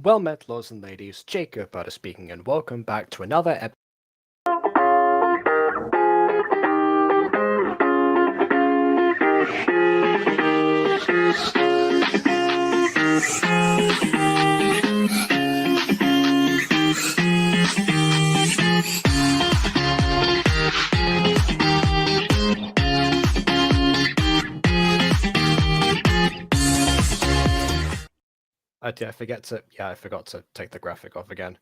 Well met, lords and ladies, Jacob Butter speaking, and welcome back to another episode. I forgot to take the graphic off again.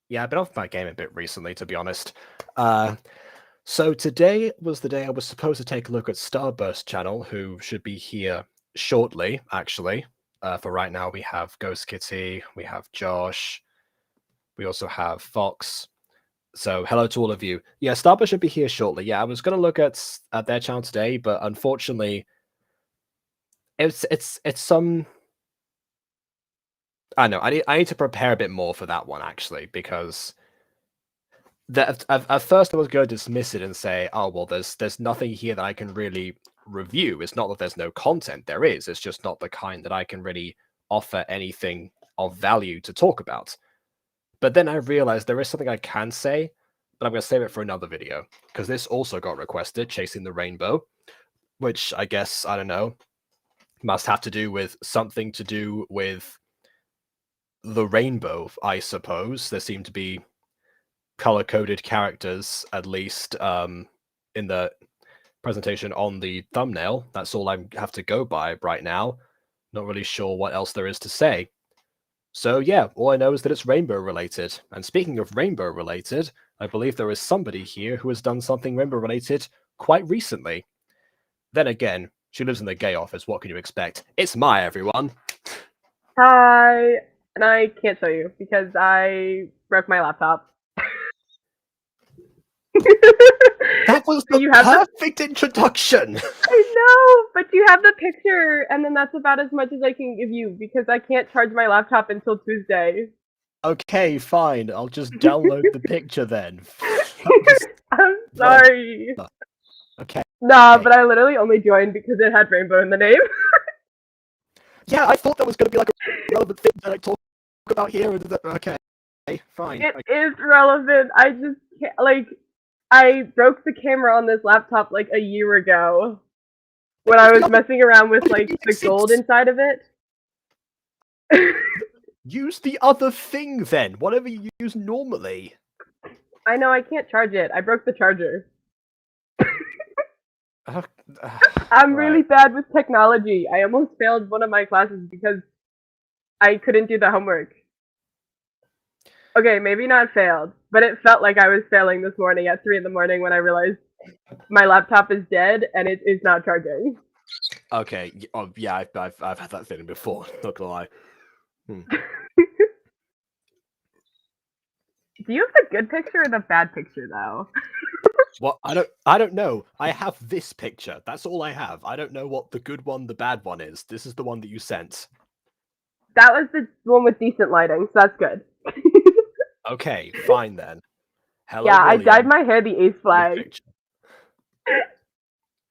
Yeah, I've been off my game a bit recently, to be honest. So today was the day I was supposed to take a look at Starburst channel, who should be here shortly, actually. For right now, we have Ghost Kitty, we have Josh, we also have Fox. So hello to all of you. Yeah, Starburst should be here shortly. Yeah, I was going to look at their channel today, but unfortunately, it's some... I know. I need to prepare a bit more for that one, actually, because at first I was going to dismiss it and say, oh, well, there's nothing here that I can really review. It's not that there's no content. There is. It's just not the kind that I can really offer anything of value to talk about. But then I realized there is something I can say, but I'm going to save it for another video, because this also got requested, Chasing the Rainbow, which I guess, I don't know, must have to do with something to do with the rainbow, I suppose. There seem to be color-coded characters, at least in the presentation on the thumbnail. That's all I have to go by right now. Not really sure what else there is to say. So yeah, all I know is that it's rainbow-related. And speaking of rainbow-related, I believe there is somebody here who has done something rainbow-related quite recently. Then again, she lives in the gay office. What can you expect? It's Maia, everyone. Hi. And I can't show you because I broke my laptop. That was the perfect introduction! I know, but you have the picture, and then that's about as much as I can give you because I can't charge my laptop until Tuesday. Okay, fine. I'll just download the picture then. I'm sorry. Okay. Nah, okay. But I literally only joined because it had rainbow in the name. Yeah, I thought that was going to be like a relevant thing to talk about here. Okay, fine. It is relevant. I just can't, I broke the camera on this laptop like a year ago when I was messing around with the gold inside of it. Use the other thing then, whatever you use normally. I know, I can't charge it. I broke the charger. I'm really bad with technology. I almost failed one of my classes because I couldn't do the homework. Okay, maybe not failed, but it felt like I was failing this morning at 3 in the morning when I realized my laptop is dead and it is not charging. Okay, yeah, I've had that feeling before, not gonna lie. Do you have the good picture or the bad picture, though? Well, I don't know. I have this picture. That's all I have. I don't know what the good one, the bad one is. This is the one that you sent. That was the one with decent lighting, so that's good. Okay, fine then. Hello, yeah, William. I dyed my hair the ace flag.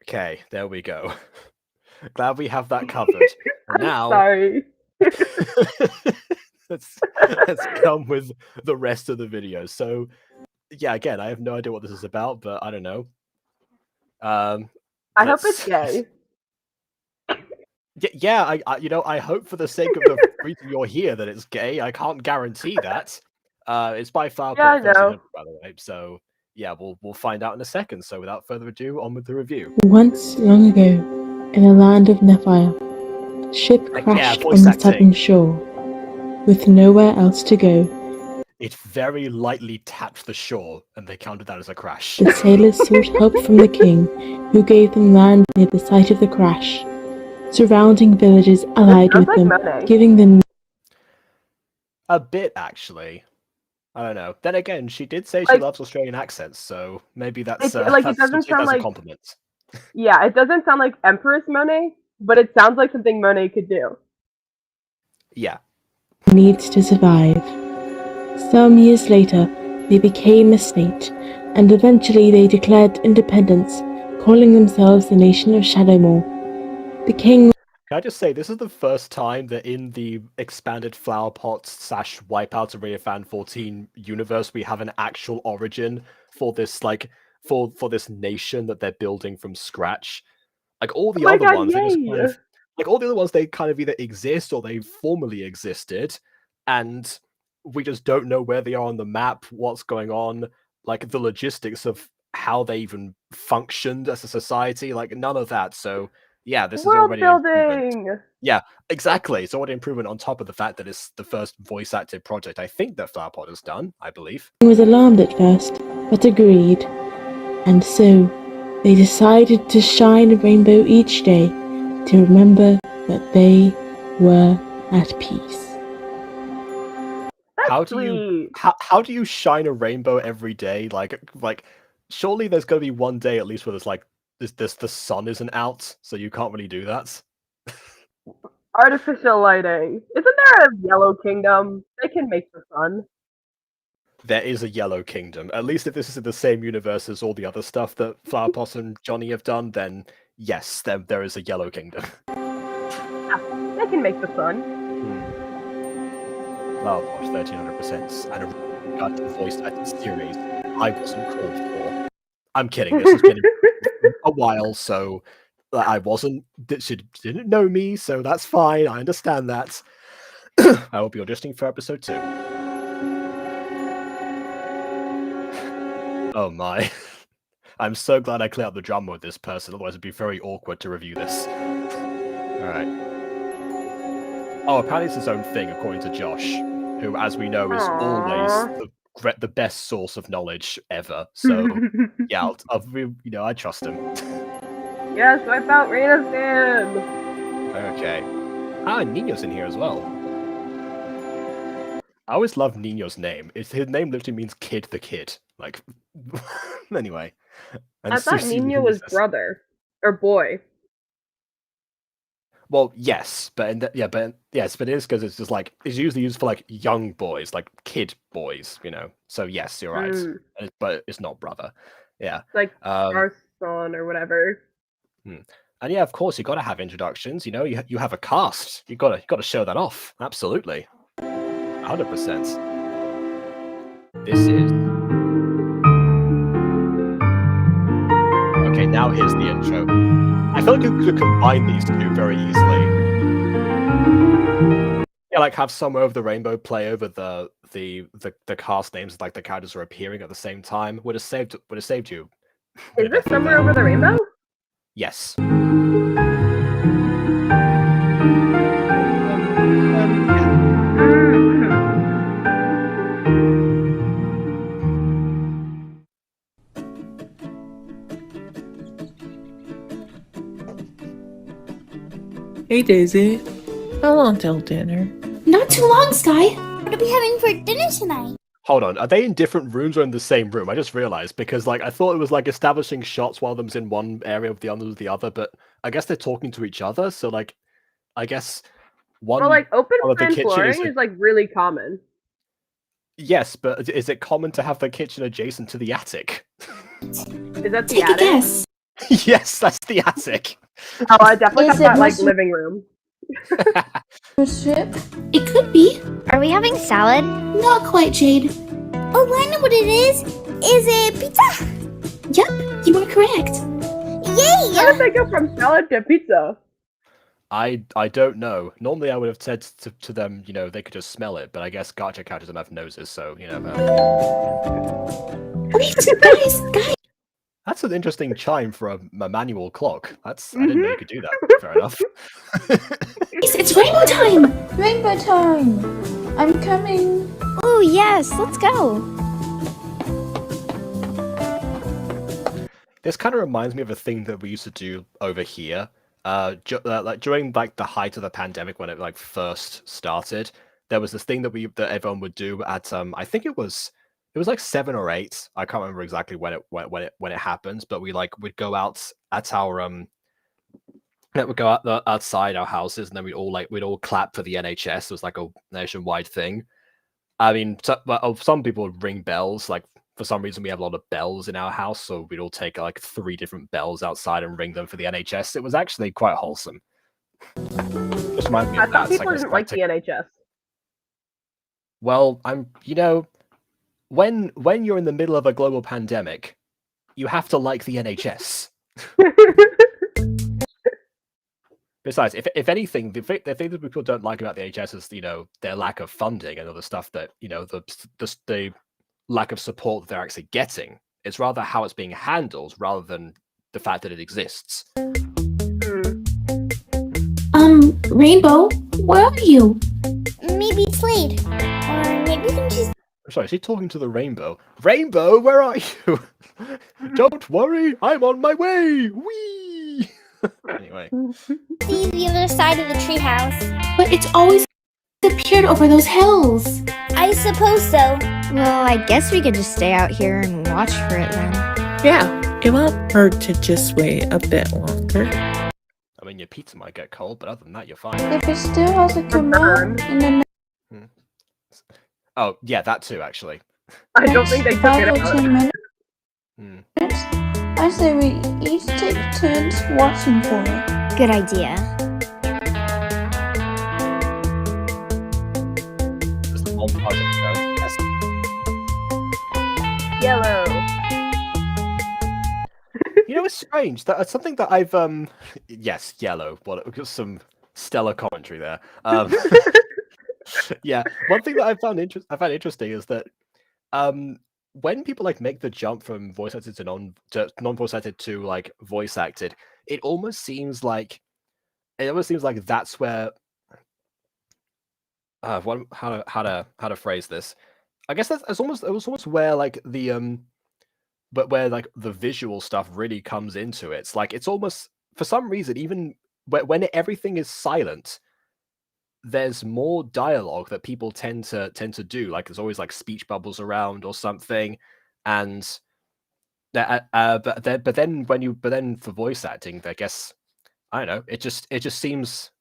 Okay, there we go. Glad we have that covered. Now, sorry. let's come with the rest of the video. So, yeah, again, I have no idea what this is about, but I don't know. I hope it's gay. Yeah, I hope for the sake of the reason you're here that it's gay. I can't guarantee that. It's by far yeah, by the way. So yeah, we'll find out in a second. So without further ado, on with the review. Once long ago, in the land of Nephile, a ship crashed on the southern shore, with nowhere else to go. It very lightly tapped the shore, and they counted that as a crash. The sailors sought help from the king, who gave them land near the site of the crash. Surrounding villages allied with them, giving them... A bit, actually. I don't know. Then again, she did say she loves Australian accents, so maybe that's it doesn't sound like a compliment. Yeah, it doesn't sound like Empress Monet, but it sounds like something Monet could do. Yeah. Needs to survive. Some years later, they became a state, and eventually they declared independence, calling themselves the Nation of Shadowmoor. The king... Can I just say, this is the first time that in the expanded Flower Pots / Wipeout Arena Fan 14 universe, we have an actual origin for this, like, for this nation that they're building from scratch. Like, all the other ones, they just kind of, like, all the other ones, they kind of either exist or they formerly existed, and we just don't know where they are on the map, what's going on, like, the logistics of how they even functioned as a society, like, none of that, so... Yeah, this is already an improvement. Yeah, exactly. It's already an improvement on top of the fact that it's the first voice-acted project I think that Flowerpot has done, I believe. He was alarmed at first, but agreed. And so, they decided to shine a rainbow each day to remember that they were at peace. How do you shine a rainbow every day? Like surely there's gonna be one day at least where there's like the sun isn't out, so you can't really do that. Artificial lighting. Isn't there a yellow kingdom? They can make the sun. There is a yellow kingdom. At least if this is in the same universe as all the other stuff that Flowerpot and Johnny have done, then yes, there is a yellow kingdom. Yeah, they can make the sun. Flowerpot 1300% and a Gacha voice acted series I wasn't called for. I'm kidding. This has been a while, so I wasn't. She didn't know me, so that's fine. I understand that. I will be auditioning for episode 2. Oh my. I'm so glad I cleared up the drama with this person, otherwise it'd be very awkward to review this. Alright. Oh, apparently it's his own thing, according to Josh, who, as we know, is always the best source of knowledge ever. So, yeah, I trust him. Yes, wipe out Reina's name! Okay. Ah, Nino's in here as well. I always love Nino's name. His name literally means kid the kid. Like, anyway. And I thought Nino was brother. Or boy. Well, yes, but it is because it's just like, it's usually used for like young boys, like kid boys, you know. So yes, you're right. But it's not brother. Yeah. Like our son or whatever. And yeah, of course, you got to have introductions. You know, you have a cast. You got to show that off. Absolutely, 100%. This is okay. Now here's the intro. I feel like you could combine these two very easily. Yeah, like have Somewhere Over the Rainbow play over the cast names, like the characters are appearing at the same time. Would have saved you. Is this Somewhere Over the Rainbow? Yes. Hey Daisy, how long till dinner? Not too long, Sky. What are we having for dinner tonight? Hold on, are they in different rooms or in the same room? I just realized, because like I thought it was like establishing shots while them's in one area of the other with the other, but I guess they're talking to each other, so like I guess one like open plan flooring is like really common. Yes, but is it common to have the kitchen adjacent to the attic? Is that the Take attic? a guess. Yes, that's the attic. Oh, I definitely have that like living room. Ship? It could be. Are we having salad? Not quite, Jade. Oh, I know what it is. Is it pizza? Yep, you are correct. Yay! How did they go from salad to pizza? I don't know. Normally I would have said to them, you know, they could just smell it, but I guess Gacha characters don't have noses, so, you know. Wait, guys! That's an interesting chime for a manual clock. I didn't know you could do that. Fair enough. It's rainbow time! Rainbow time! I'm coming! Oh, yes, let's go! This kind of reminds me of a thing that we used to do over here. Like during like the height of the pandemic when it like first started, there was this thing that everyone would do at I think it was like 7 or 8. I can't remember exactly when it happens, but we'd go out at our we'd go out outside our houses, and then we'd all clap for the NHS. It was like a nationwide thing. I mean, some people would ring bells. Like for some reason, we have a lot of bells in our house, so we'd all take like 3 different bells outside and ring them for the NHS. It was actually quite wholesome. Just remind me I of thought that. people didn't like the NHS. Well, when you're in the middle of a global pandemic, you have to like the NHS. Besides, if anything, the thing that people don't like about the NHS is their lack of funding and other stuff that the lack of support that they're actually getting. It's rather how it's being handled rather than the fact that it exists. Rainbow, where are you? Maybe it's late. Or maybe we can just... I'm sorry, is he talking to the rainbow? Rainbow, where are you? Don't worry, I'm on my way! Whee! Anyway. see the other side of the treehouse. But it's always appeared over those hills. I suppose so. Well, I guess we could just stay out here and watch for it then. Yeah, it won't hurt to just wait a bit longer. I mean, your pizza might get cold, but other than that, you're fine. If it still hasn't come out in the Oh, yeah, that too, actually. I don't think they took it 5 or out. 10 minutes, Hmm. I say we each take turns watching for it. Good idea. Just the whole project goes, yes. Yellow. It's strange. That's something that I've yes, yellow. Well, we've got some stellar commentary there. Yeah, one thing that I found interesting is that when people make the jump from voice acted to non-voice acted to voice acted, it almost seems like that's where how to phrase this. I guess it was almost where the visual stuff really comes into it. It's almost, for some reason, even when everything is silent, there's more dialogue that people tend to do. There's always speech bubbles around or something, and but then for voice acting, I guess, I don't know. It just seems,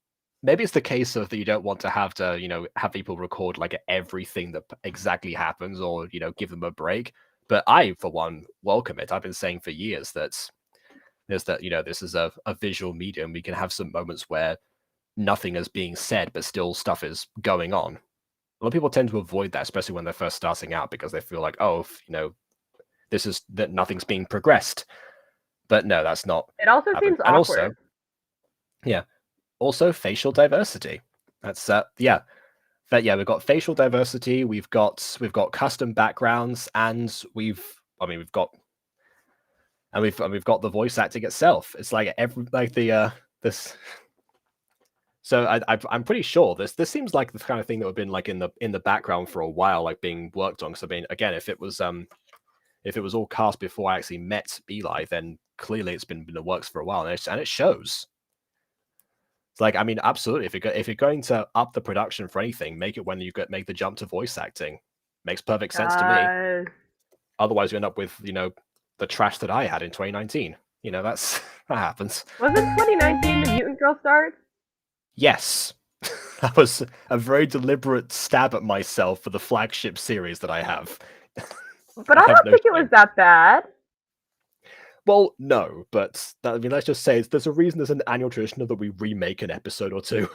maybe it's the case of that you don't want to have people record everything that exactly happens, or give them a break. But I, for one, welcome it. I've been saying for years that this is a visual medium. We can have some moments where nothing is being said, but still stuff is going on. A lot of people tend to avoid that, especially when they're first starting out, because they feel like, that nothing's being progressed. But no, that's not. It also seems and awkward. Also facial diversity. That's But yeah, we've got facial diversity, we've got custom backgrounds, and we've got the voice acting itself. It's this. So I'm pretty sure this seems like the kind of thing that would have been in the background for a while, being worked on. Because I mean, again, if it was all cast before I actually met Eli, then clearly it's been in the works for a while, and it shows. It's I mean, absolutely. If you're going to up the production for anything, make it when you make the jump to voice acting. Makes perfect sense to me. Otherwise, you end up with the trash that I had in 2019. That happens. Wasn't 2019 the Mutant Girl start? Yes, that was a very deliberate stab at myself for the flagship series that I have. But I don't think it was that bad. Well, no, but let's just say there's a reason there's an annual tradition that we remake an episode or two.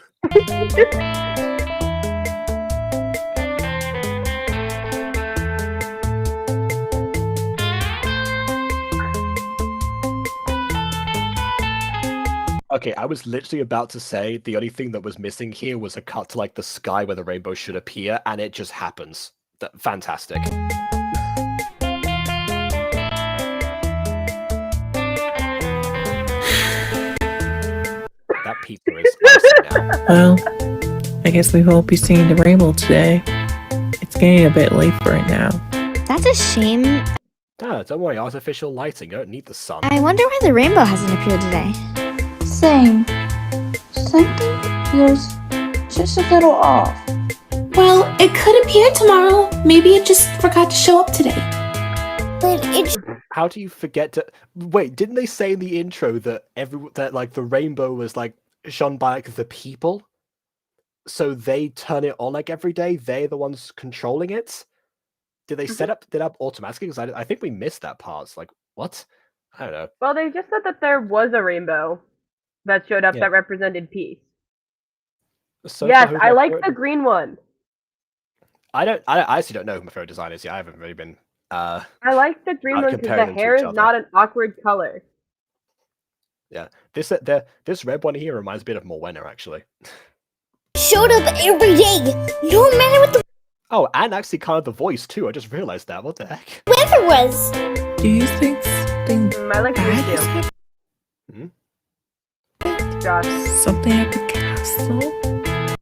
Okay, I was literally about to say the only thing that was missing here was a cut to the sky where the rainbow should appear, and it just happens. Fantastic. That pizza is icy now. Well, I guess we won't be seeing the rainbow today. It's getting a bit late for it now. That's a shame. Don't worry, artificial lighting. You don't need the sun. I wonder why the rainbow hasn't appeared today. Same. Something feels just a little off. Well, it could appear tomorrow. Maybe it just forgot to show up today. But it's... How do you forget to... Wait, didn't they say in the intro that the rainbow was shone by the people? So they turn it on every day? They're the ones controlling it? Did they set up automatically? Because I think we missed that part. It's what? I don't know. Well, they just said that there was a rainbow that showed up that represented peace. So Yes, far, who's I my like favorite- the green one. I actually don't know who my favorite design is yet. I haven't really been. I like the green one because comparing the them to hair each is other. not an awkward color. Yeah, this red one here reminds me of Morwenna actually. Showed up every day, no matter what the Oh, and actually kind of the voice too. I just realized that. What the heck? weather was. Do you think something I like blue bad too. is happening? Josh. Something at the castle?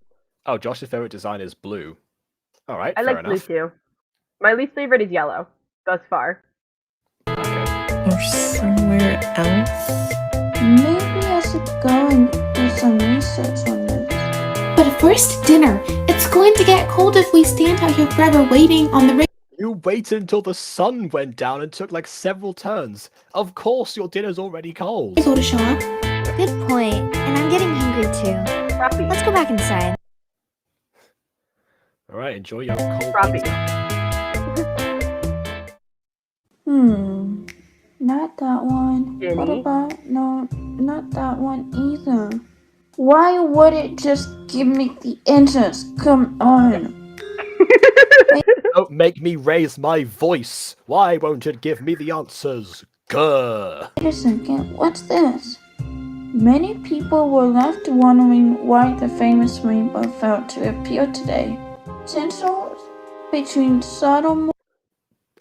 Oh, Josh's favorite design is blue. All right, I fair like blue enough. too. My least favorite is yellow, thus far. Or somewhere else? Maybe I should go and do some research on this. But first, dinner. It's going to get cold if we stand out here forever waiting on the You waited until the sun went down and took like several turns. Of course, your dinner's already cold. rainbow to show up. Good point. And I'm getting hungry too. Crappy. Let's go back inside. All right, enjoy your cold Crappy. pizza. Not that one. What Jenny? about, no, not that one either. Why would it just give me the answers? Come on. Don't make me raise my voice. Why won't it give me the answers? Grr. Wait a second, what's this? Many people were left wondering why the famous rainbow failed to appear today. Tensions between subtle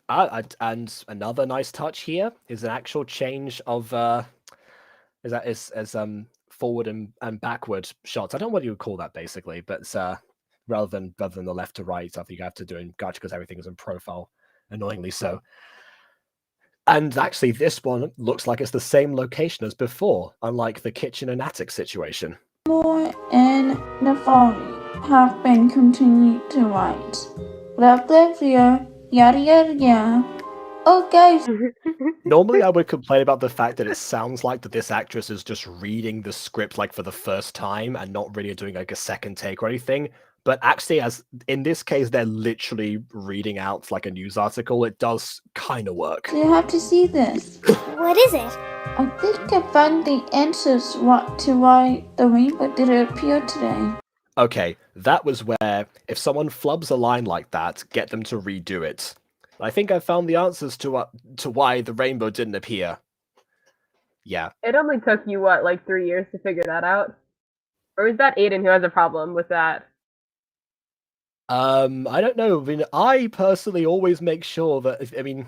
And another nice touch here is an actual change of is forward and backward shots. I don't know what you would call that basically, but it's rather than the left to right, I think you have to do in Gacha because everything is in profile, annoyingly so. And actually, this one looks like it's the same location as before, unlike the kitchen and attic situation. more and the following have been continued to rise. Blah blah blah, yada yada yada. Oh guys, Normally, I would complain about the fact that it sounds like that this actress is just reading the script like for the first time and not really doing like a second take or anything. But actually, as in this case, they're literally reading out like a news article. It does kind of work. you have to see this. What is it? I think I found the answers to why the rainbow didn't appear today. Okay, that was where if someone flubs a line like that, get them to redo it. I think I found the answers to why the rainbow didn't appear. Yeah. It only took you, what, like 3 years to figure that out? Or is that Aiden who has a problem with that? I don't know. I mean, I personally always make sure that I mean,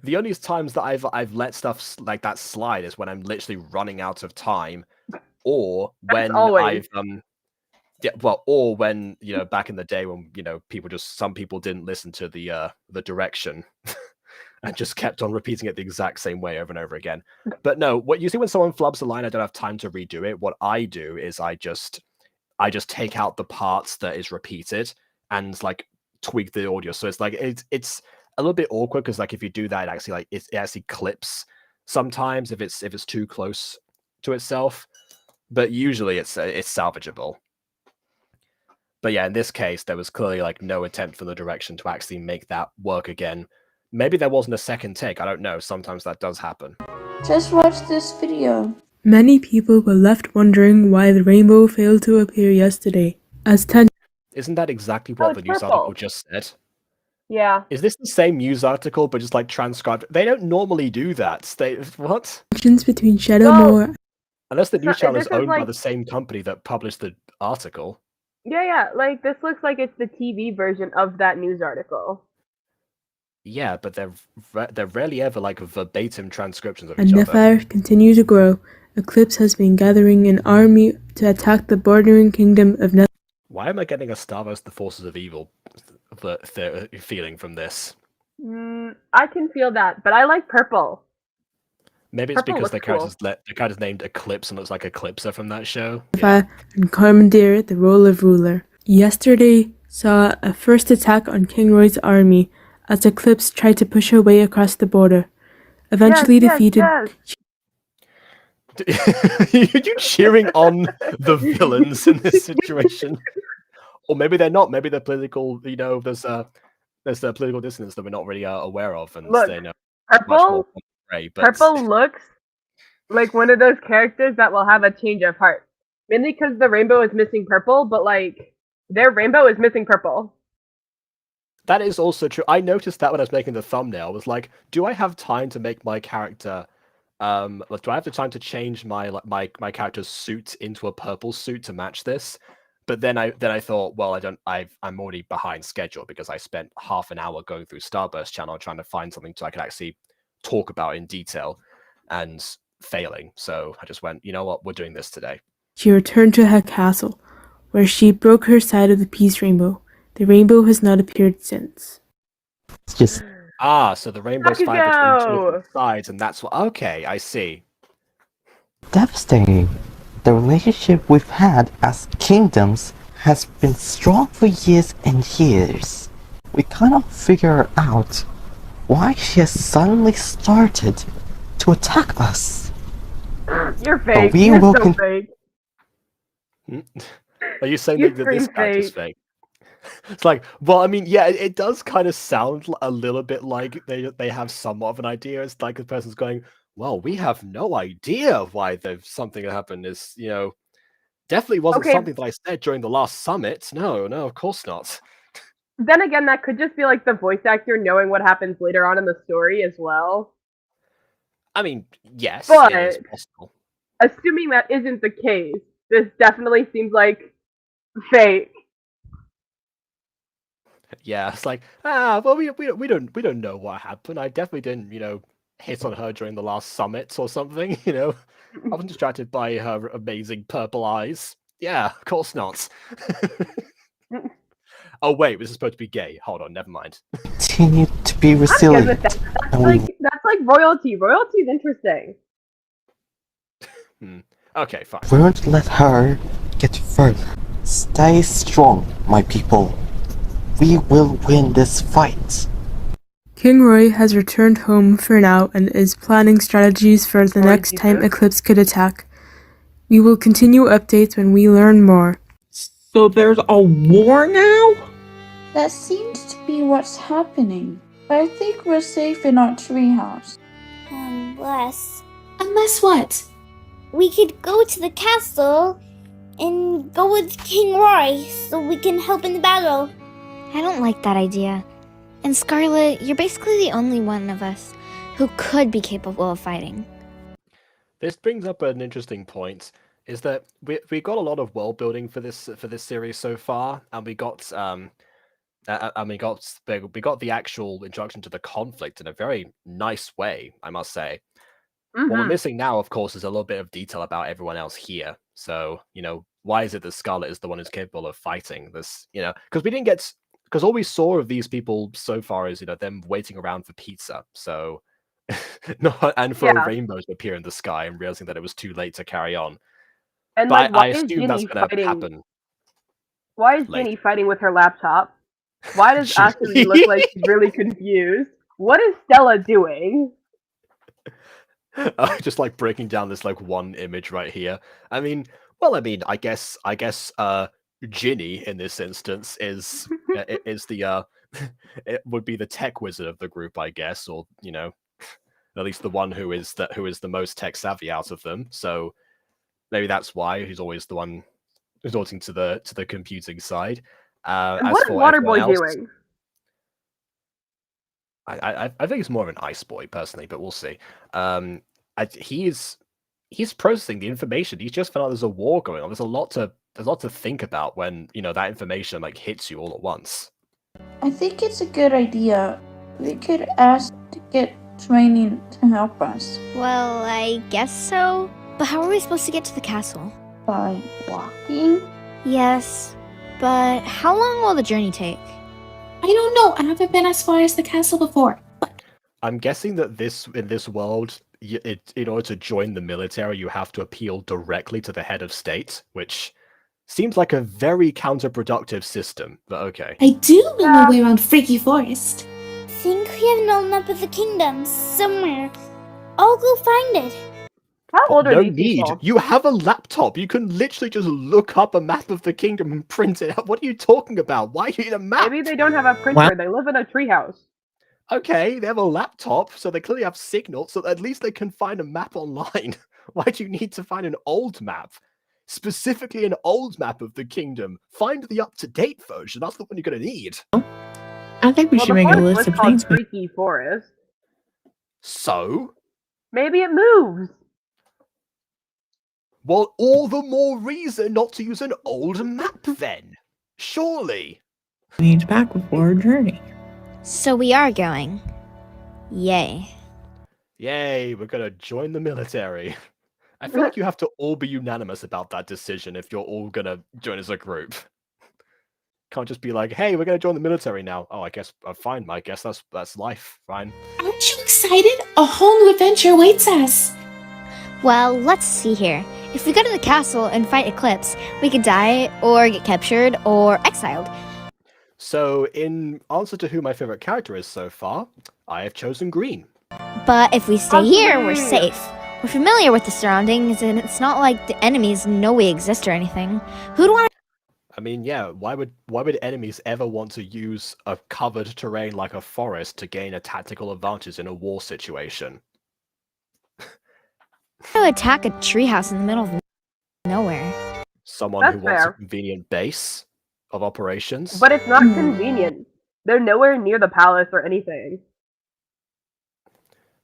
the only times that I've let stuff like that slide is when I'm literally running out of time, or when always. yeah, well, or when back in the day when some people didn't listen to the direction and just kept on repeating it the exact same way over and over again. But no, what usually when someone flubs a line, I don't have time to redo it. What I do is I just take out the parts that is repeated and like tweak the audio. So it's like it's a little bit awkward because like if you do that, it actually clips sometimes if it's too close to itself. But usually it's salvageable. But yeah, in this case, there was clearly like no attempt from the direction to actually make that work again. Maybe there wasn't a second take. I don't know. Sometimes that does happen. Just watch this video. Many people were left wondering why the rainbow failed to appear yesterday, as Isn't that exactly what the it's news purple. article just said? Yeah. Is this the same news article but just like transcribed? They don't normally do that. What? tensions between Well, Shadowmoor Unless the news channel this is is owned by like- the same company that published the article. Yeah, like this looks like it's the TV version of that news article. Yeah, but they're rarely ever like verbatim transcriptions of and each the other. fire continue to grow. Eclipse has been gathering an army to attack the bordering kingdom of Why am I getting a Star vs. the Forces of Evil feeling from this? I can feel that, but I like purple. Maybe it's Purple because looks the character's named Eclipse and looks like Eclipsa from that show. Nefer and commandeer the role of ruler. Yesterday saw a first attack on King Roy's army as Eclipse tried to push her way across the border. Eventually defeated. You cheering on the villains in this situation? Or maybe they're not. Maybe they're political. There's a political dissonance that we're not really aware of, and Look, they know much more gray. But Purple looks like one of those characters that will have a change of heart. mainly because the rainbow is missing purple, but like their rainbow is missing purple. That is also true. I noticed that when I was making the thumbnail. I was like, do I have time to make my character like, do I have the time to change my my character's suit into a purple suit to match this? But then I thought, well, I'm already behind schedule because I spent half an hour going through Starburst channel trying to find something so I could actually talk about in detail and failing. So I just went, you know what, we're doing this today. She returned to her castle, where she broke her side of the peace rainbow. The rainbow has not appeared since. It's just So the rainbow's fired between two of the sides, and that's what. Okay, I see. devastating. The relationship we've had as kingdoms has been strong for years and years. We cannot figure out why she has suddenly started to attack us. You're fake. we You're will so fake. Are you saying You that this scream character's fake. fake? It's like, well, I mean, yeah, it does kind of sound a little bit like they have somewhat of an idea. It's like the person's going, well, we have no idea why there's something that happened. Is definitely wasn't Okay. something that I said during the last summit. No, of course not. Then again, that could just be like the voice actor knowing what happens later on in the story as well. I mean, yes, But it is possible. assuming that isn't the case, this definitely seems like fake. Yeah, it's like, well, we don't know what happened. I definitely didn't, hit on her during the last summit or something. I was distracted by her amazing purple eyes. Yeah, of course not. Oh wait, this is supposed to be gay. Hold on, never mind. Continue to be I'm good resilient. with that. That's like royalty. Royalty is interesting. Okay, fine. We won't let her get further. Stay strong, my people. We will win this fight. King Roy has returned home for now and is planning strategies for the next time Eclipse could attack. We will continue updates when we learn more. So there's a war now? That seems to be what's happening. But I think we're safe in our treehouse. Unless Unless what? we could go to the castle and go with King Roy so we can help in the battle. I don't like that idea. And Scarlet, you're basically the only one of us who could be capable of fighting. This brings up an interesting point. Is that we got a lot of world building for this series so far, and we got we got the actual introduction to the conflict in a very nice way, I must say. What we're missing now, of course, is a little bit of detail about everyone else here. So, why is it that Scarlet is the one who's capable of fighting this? Because we didn't get, because all we saw of these people so far is them waiting around for pizza. So, and for a rainbow to appear in the sky and realizing that it was too late to carry on. And But like, why I is assume that's Ginny going to fighting? happen. Why is later. Ginny fighting with her laptop? Why does Ashley look like she's really confused? What is Stella doing? Just like breaking down this like one image right here. I guess Ginny in this instance is the it would be the tech wizard of the group, I guess, or at least the one who is the most tech savvy out of them. So maybe that's why he's always the one resorting to the computing side. And As what is for Waterboy everyone else, doing? I think he's more of an ice boy personally, but we'll see. He's processing the information. He's just found out there's a war going on. There's a lot to think about when that information like hits you all at once. I think it's a good idea. We could ask to get training to help us. Well, I guess so. But how are we supposed to get to the castle? By walking? Yes, but how long will the journey take? I don't know. I haven't been as far as the castle before. I'm guessing that in this world, in order to join the military, you have to appeal directly to the head of state, which seems like a very counterproductive system, but okay. I do know my way around Freaky Forest. Think we have no map of the kingdom somewhere. I'll go find it. How old are No these need. people? You have a laptop. You can literally just look up a map of the kingdom and print it out. What are you talking about? Why do you need a map? Maybe they don't have a printer. They live in a treehouse. Okay, they have a laptop, so they clearly have signal, so at least they can find a map online. Why do you need to find an old map? specifically an old map of the kingdom. Find the up-to-date version. That's the one you're going to need. I think we Well, should the make a forest list was of called things. Freaky Forest. So? Maybe it moves. Well, all the more reason not to use an old map then. Surely. We need to pack before our journey. So we are going. Yay. Yay, we're going to join the military. I feel like you have to all be unanimous about that decision if you're all going to join as a group. Can't just be like, hey, we're going to join the military now. Oh, I guess, fine, I guess that's life. Fine. Aren't you excited? A whole new adventure awaits us. Well, let's see here. If we go to the castle and fight Eclipse, we could die, or get captured, or exiled. So, in answer to who my favorite character is so far, I have chosen green. But if we stay here, we're safe. We're familiar with the surroundings, and it's not like the enemies know we exist or anything. Who'd want to... I mean, yeah, why would enemies ever want to use a covered terrain like a forest to gain a tactical advantage in a war situation? attack a treehouse in the middle of nowhere? Someone That's who wants fair. a convenient base of operations. But it's not convenient. They're nowhere near the palace or anything.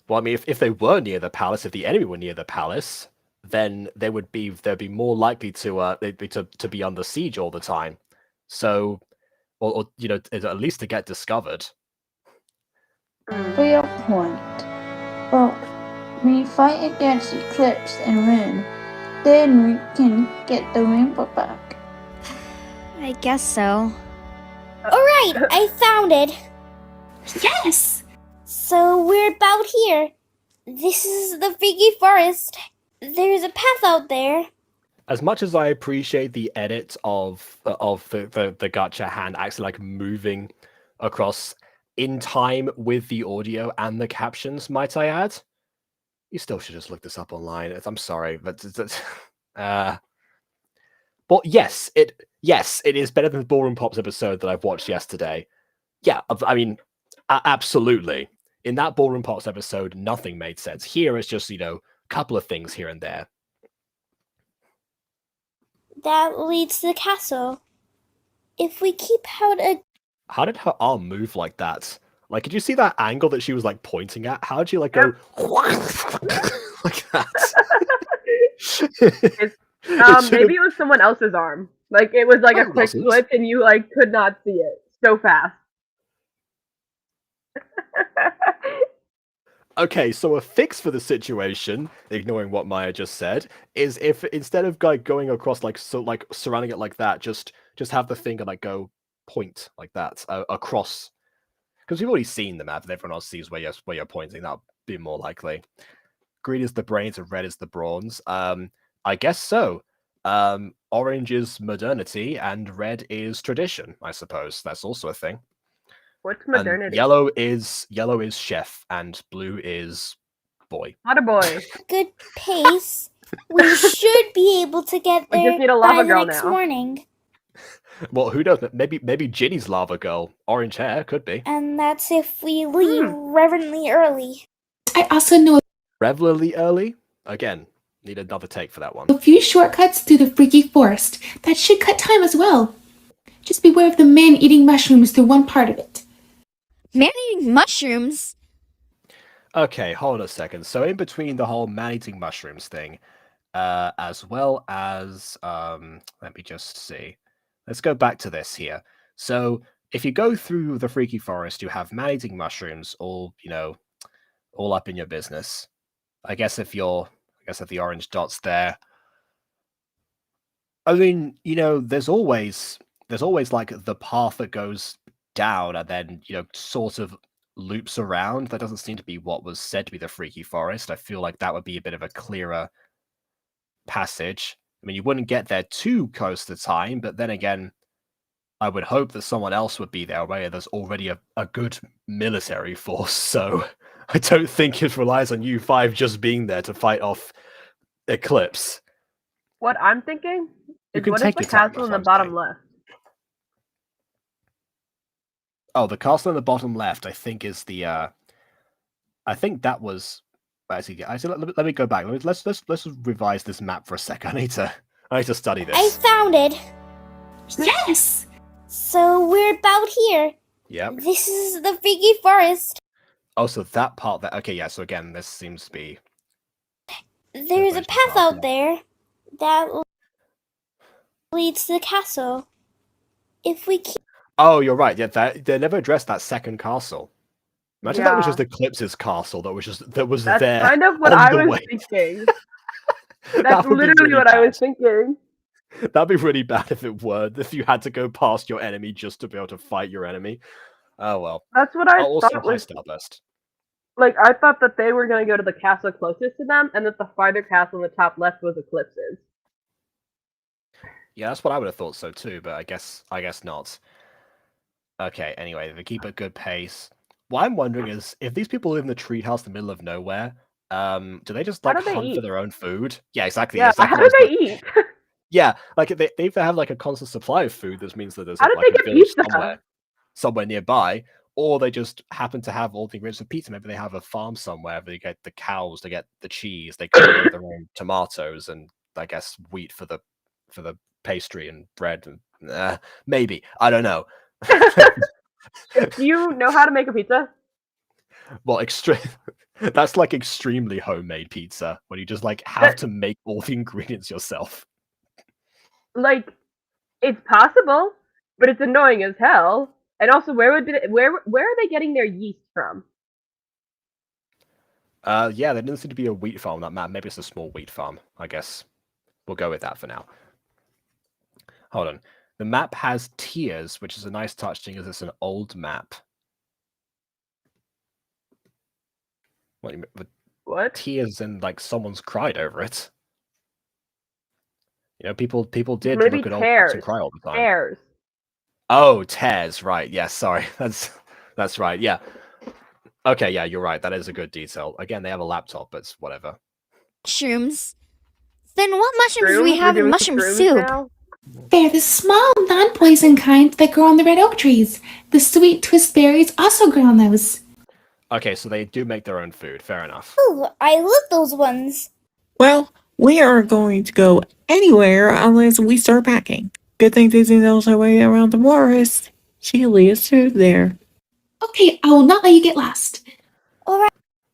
Well, I mean, if they were near the palace, if the enemy were near the palace, then they'd be more likely to be under siege all the time. So, or you know, at least to get discovered. Fair point. But we fight against Eclipse and win. Then we can get the rainbow back. I guess so. Alright, I found it. Yes! So we're about here. This is the Freaky Forest. There's a path out there. As much as I appreciate the edit of the gacha hand actually like moving across in time with the audio and the captions, might I add, you still should just look this up online. I'm sorry, but yes, it is better than the Ballroom Pops episode that I've watched yesterday. Yeah, I mean, absolutely. In that Ballroom Pops episode, nothing made sense. Here, it's just, a couple of things here and there. That leads to the castle. If we keep out a... How did her arm move like that? Like, did you see that angle that she was, like, pointing at? How did she, like, go like that? Maybe it was someone else's arm. Like, it was, like, a quick wasn't. flip and you, like, could not see it. So fast. Okay, so a fix for the situation, ignoring what Maya just said, is if instead of going across surrounding it like that, just have the finger like go point like that across, because we've already seen the map and everyone else sees where you're pointing. That'll be more likely. Green is the brains and red is the bronze. I guess so. Orange is modernity and red is tradition. I suppose that's also a thing. What's And modernity? yellow is chef and blue is boy. Not a boy. good pace, we should be able to get We there just need a by lava the girl next now. morning. Well, who knows? Maybe Ginny's lava girl. Orange hair could be. And that's if we leave reverently early. I also know Regularly early. Again, need another take for that one. a few shortcuts through the Freaky Forest that should cut time as well. Just beware of the man-eating mushrooms through one part of it. Man-eating mushrooms? Okay, hold a second. So in between the whole man-eating mushrooms thing, as well as let me just see. Let's go back to this here. So if you go through the Freaky Forest, you have man-eating mushrooms all up in your business. I guess if the orange dot's there. I mean, there's always like the path that goes down and then, sort of loops around. That doesn't seem to be what was said to be the Freaky Forest. I feel like that would be a bit of a clearer passage. I mean, you wouldn't get there too close to time, but then again, I would hope that someone else would be there where there's already a good military force, so I don't think it relies on you five just being there to fight off Eclipse. What I'm thinking You is can what is take the your time, castle in that's the what I'm bottom saying. left? Oh, the castle in the bottom left, I think, is the. I think that was. Actually, let me go back. Let's revise this map for a second. I need to I need to study I this. found it. Yes! So we're about here. Yep. This is the Freaky Forest. Oh, so that part that okay, yeah, so again, this seems to be There's a Revelation path part, out yeah. there that leads to the castle. If we keep... Oh, you're right. Yeah, they never addressed that second castle. Imagine that was Yeah. just Eclipse's castle that was That's there kind of what on I the was way. thinking. That That's would be literally really what I was bad. thinking. That'd be really bad if you had to go past your enemy just to be able to fight your enemy. Oh well. That's what I Also, thought high was... Starburst. Like, I thought that they were going to go to the castle closest to them, and that the farther castle in the top left was Eclipse's. Yeah, that's what I would have thought so too, but I guess not. Okay, anyway, they keep a good pace. What I'm wondering is, if these people live in the treehouse in the middle of nowhere, do they just How like do they hunt for eat? their own food? Yeah, exactly. Yeah, exactly how what I do was they gonna- eat? Yeah, like they either have like a constant supply of food, this means that there's How did like they a get village pizza? somewhere nearby, or they just happen to have all the ingredients of pizza. Maybe they have a farm somewhere. They get the cows, they get the cheese, they can grow their own tomatoes, and I guess wheat for the pastry and bread. And maybe I don't know. Do you know how to make a pizza? Well, that's like extremely homemade pizza, when you just like have to make all the ingredients yourself. Like, it's possible, but it's annoying as hell. And also, where are they getting their yeast from? Yeah, there doesn't seem to be a wheat farm on that map. Maybe it's a small wheat farm. I guess we'll go with that for now. Hold on. The map has tiers, which is a nice touch thing, as it's an old map. What do you mean? With What? tears and like someone's cried over it? You know, people did Maybe look at old maps and tears. cry all the time. Tears. Oh, tears, right. Yes, sorry. That's right, yeah. Okay, yeah, you're right. That is a good detail. Again, they have a laptop, but it's whatever. Shrooms. Then what mushrooms do we Shrooms? have We're in doing mushroom shrooms soup? now? They're the small, non-poison kind that grow on the red oak trees. The sweet twist berries also grow on those. Okay, so they do make their own food. Fair enough. Ooh, I love those ones. Well, we aren't going to go anywhere unless we start packing. Good thing Daisy knows her way around the forest. She'll lead us through there. Okay, I will not let you get lost. Alright.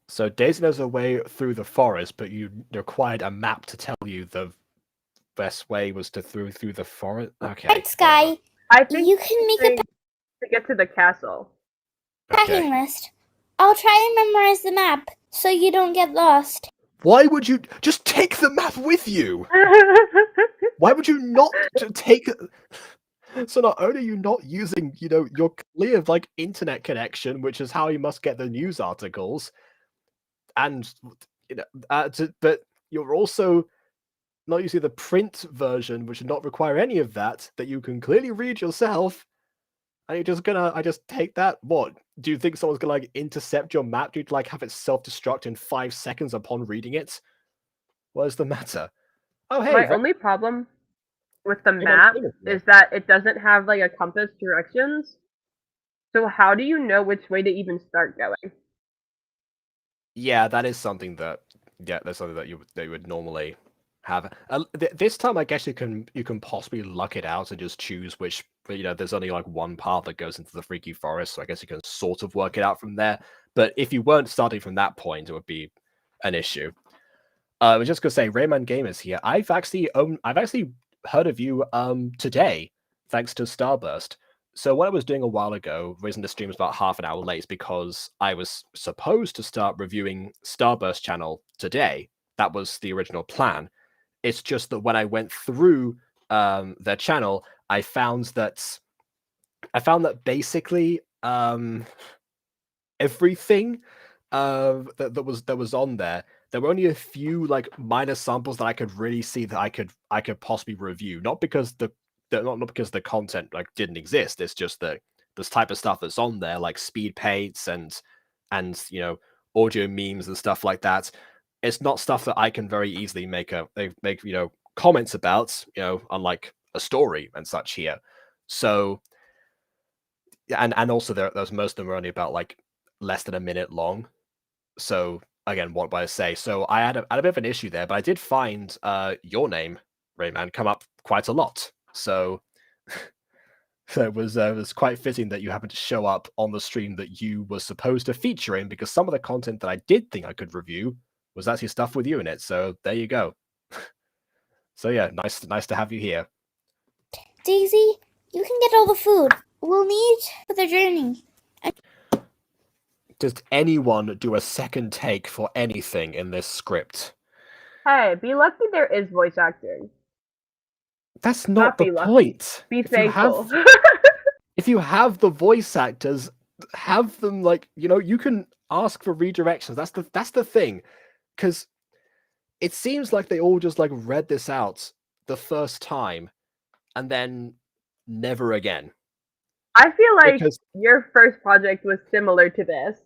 So Daisy knows her way through the forest, but you required a map to tell you the best way was to through the forest. Okay. Right, Sky. I think You can make a to get to the castle. packing Okay. list. I'll try and memorize the map so you don't get lost. Why would you just take the map with you? Why would you not take? So not only are you not using, your clear like internet connection, which is how you must get the news articles, and but you're also not using the print version, which would not require any of that you can clearly read yourself. And you're just gonna, I just take that. What do you think someone's gonna like intercept your map? Do you like have it self-destruct in 5 seconds upon reading it? What is the matter? Oh hey, My only problem with the Hang on, map hang on. is that it doesn't have like a compass directions. So how do you know which way to even start going? Yeah, that is something that that's something that you would normally have. This time, I guess you can possibly luck it out and just choose which. There's only like one path that goes into the Freaky Forest, so I guess you can sort of work it out from there. But if you weren't starting from that point, it would be an issue. I was just gonna say, Rayman Gamers here. I've actually heard of you today, thanks to Starburst. So what I was doing a while ago, reason the stream was about half an hour late, is because I was supposed to start reviewing Starburst channel today. That was the original plan. It's just that when I went through their channel, I found that basically everything that was on there. There were only a few like minor samples that I could really see that I could possibly review. Not because not because the content like didn't exist. It's just that this type of stuff that's on there, like speed paints and audio memes and stuff like that. It's not stuff that I can very easily make comments about. Unlike a story and such here. So and also those most of them were only about like less than a minute long. So again, what do I say? So I had a bit of an issue there, but I did find your name, Rayman come up quite a lot. So, so it was quite fitting that you happened to show up on the stream that you were supposed to feature in, because some of the content that I did think I could review was actually stuff with you in it. So there you go. So yeah, nice to have you here. Daisy, you can get all the food we'll need for the journey. Does anyone do a second take for anything in this script? Hey, be lucky there is voice acting. That's not the be lucky. point. Be thankful. If you have the voice actors, have them you can ask for redirections. That's the thing, because it seems like they all just read this out the first time and then never again. I feel like Because your first project was similar to this.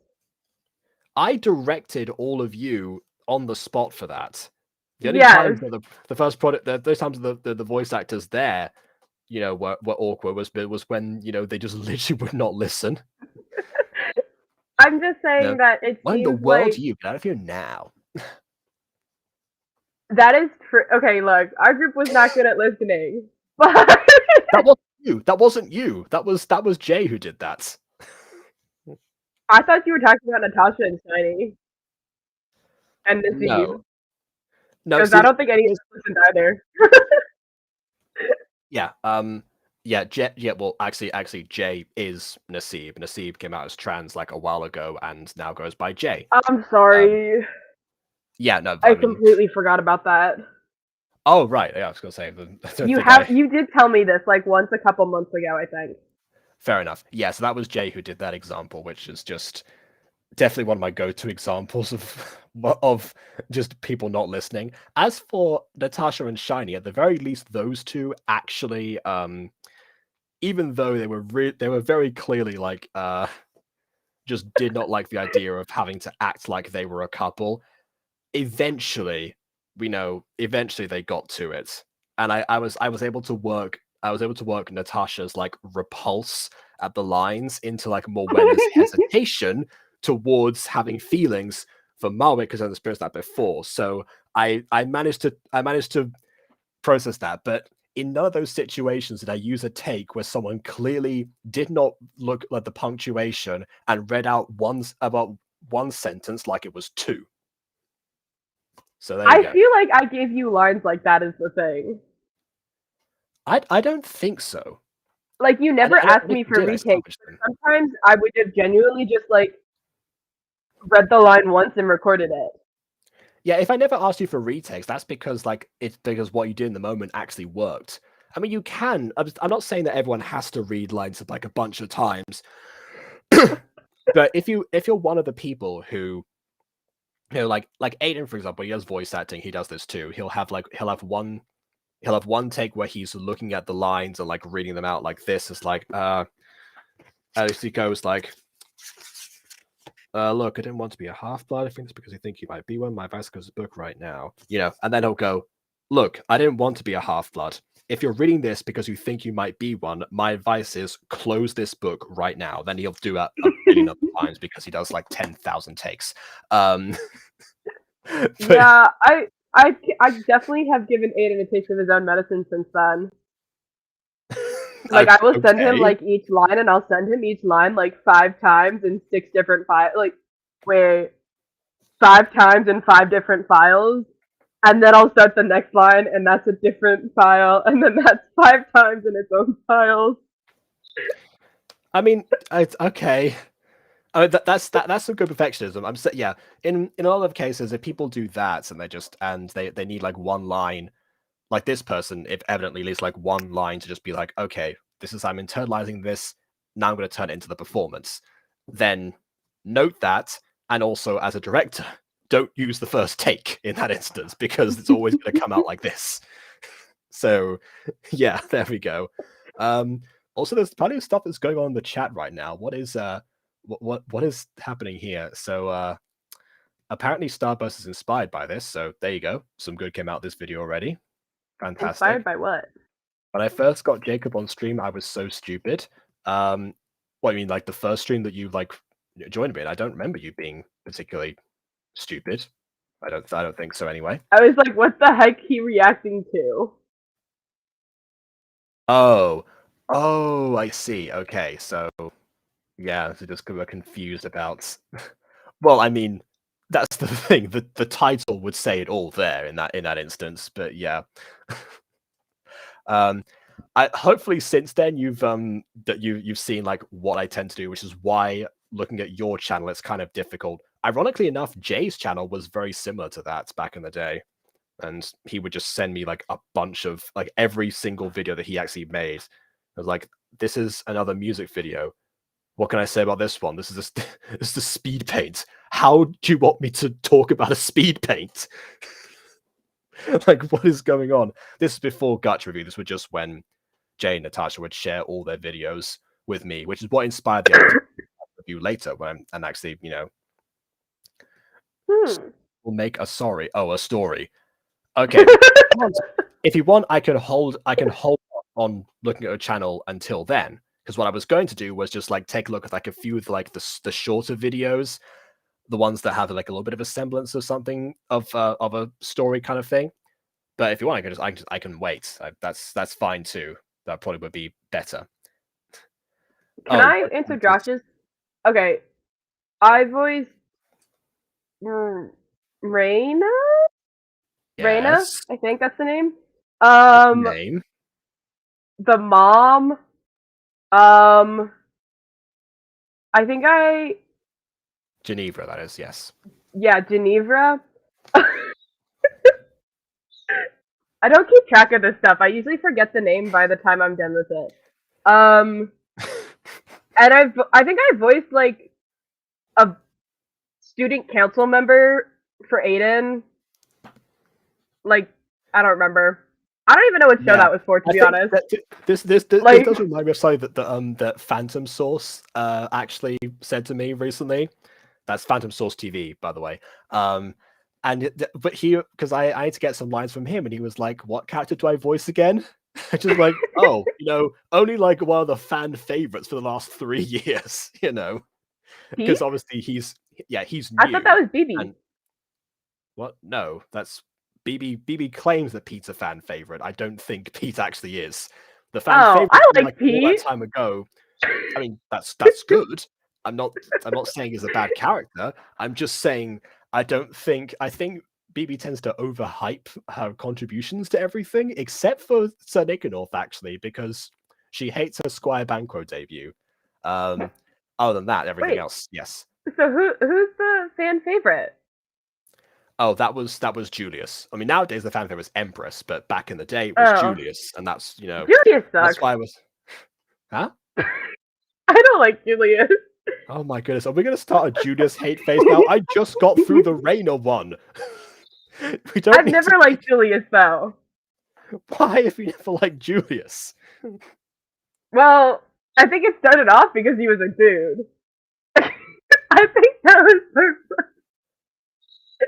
I directed all of you on the spot for that. The only times that the first product, those times the voice actors there, were awkward was when they just literally would not listen. I'm just saying that it What in the seems world like are you? Get out of here now. that is true. Okay, look, our group was not good at listening, but That wasn't you. That wasn't you. That was Jay who did that. I thought you were talking about Natasha and Shiny and Nasib. No, Because I don't think any of us listened either. Yeah. Well, actually, Jay is Nasib. Nasib came out as trans a while ago, and now goes by Jay. I'm sorry. Yeah, no, I completely forgot about that. Oh, right. Yeah, I was gonna say. You did tell me this once a couple months ago, I think. Fair enough. Yeah, so that was Jay who did that example, which is just definitely one of my go-to examples of just people not listening. As for Natasha and Shiny, at the very least, those two actually, even though they were very clearly just did not like the idea of having to act like they were a couple. Eventually they got to it, and I was able to work Natasha's repulse at the lines into Morwenna's hesitation towards having feelings for Maia, because I've experienced that before. So I managed to process that, but in none of those situations did I use a take where someone clearly did not look at the punctuation and read out about one sentence like it was two. So there you go. I feel like I gave you lines like that is the thing. I don't think so. You never asked me for retakes. Sometimes I would have genuinely just read the line once and recorded it. Yeah, if I never asked you for retakes, that's because it's because what you did in the moment actually worked. I mean, you can. I'm not saying that everyone has to read lines a bunch of times, but if you're one of the people who, like Aiden, for example, he does voice acting. He does this too. He'll have one take where he's looking at the lines and reading them out like this. It's as he goes look, I didn't want to be a half-blood. I think it's because you think you might be one. My advice goes to book right now. And then he'll go, look, I didn't want to be a half-blood. If you're reading this because you think you might be one, my advice is close this book right now. Then he'll do a billion other times because he does 10,000 takes. Yeah, I definitely have given Aiden a taste of his own medicine since then. I will send him each line, and I'll send him each line 5 times in 6 different files. 5 times in 5 different files, and then I'll start the next line, and that's a different file, and then that's 5 times in its own files. I mean, it's okay. I mean, that's some good perfectionism. In a lot of cases, if people do that and they need one line, like this person, if evidently leaves one line to just be okay, I'm internalizing this, now I'm going to turn it into the performance. Then note that, and also as a director, don't use the first take in that instance, because it's always going to come out like this. So yeah, there we go. Also, there's plenty of stuff that's going on in the chat right now. What is what is happening here? So apparently Starburst is inspired by this, so there you go. Some good came out this video already. Fantastic. Inspired by what? When I first got Jacob on stream, I was so stupid. What I mean, the first stream that you joined me in, I don't remember you being particularly stupid. I don't think so anyway. I was what the heck he reacting to? Oh, I see. Okay, so yeah, so just we're confused about. Well, I mean, that's the thing. The title would say it all there in that instance. But yeah, I hopefully since then you've seen like what I tend to do, which is why looking at your channel it's kind of difficult. Ironically enough, Jay's channel was very similar to that back in the day, and he would just send me like a bunch of like every single video that he actually made. I was like, this is another music video. What can I say about this one? This is this is the speed paint. How do you want me to talk about a speed paint? Like, what is going on? This is before Gacha review. This was just when Jay and Natasha would share all their videos with me, which is what inspired the idea review later. And actually, we'll make a story. Okay, if you want, I can hold on looking at a channel until then. Because what I was going to do was just like take a look at like a few of like the shorter videos, the ones that have like a little bit of a semblance of something of a story kind of thing. But if you want, I can wait. That's fine too. That probably would be better. Can I answer Josh's? Okay, I voiced Reina. Reina, Yes. I think that's the name. Name. The mom. I think Geneva, that is, yes. Yeah, Geneva. I don't keep track of this stuff. I usually forget the name by the time I'm done with it. And I think I voiced like a student council member for Aiden. Like, I don't remember. I don't even know what show that was for, to be honest. This does remind me of something that Phantom Source actually said to me recently. That's Phantom Source TV, by the way. But he, because I had to get some lines from him, and he was like, "What character do I voice again?" I just like, oh, only like one of the fan favorites for the last 3 years, because obviously he's new. I thought that was BB. What? No, that's BB. BB claims that Pete's a fan favorite. I don't think Pete actually is. The fan favorite I like Pete. All that time ago. I mean, that's good. I'm not saying he's a bad character. I'm just saying I think BB tends to overhype her contributions to everything, except for Sir Nicanor, actually, because she hates her Squire Banquo debut. Other than that, everything else, yes. So who's the fan favorite? Oh, that was Julius. I mean, nowadays the fan favorite is Empress, but back in the day it was Julius, and that's Julius sucks. That's why I was. Huh? I don't like Julius. Oh my goodness, are we gonna start a Julius hate phase now? I just got through the Reina one. I've never liked Julius though. Why have you never liked Julius? Well, I think it started off because he was a dude. I think that was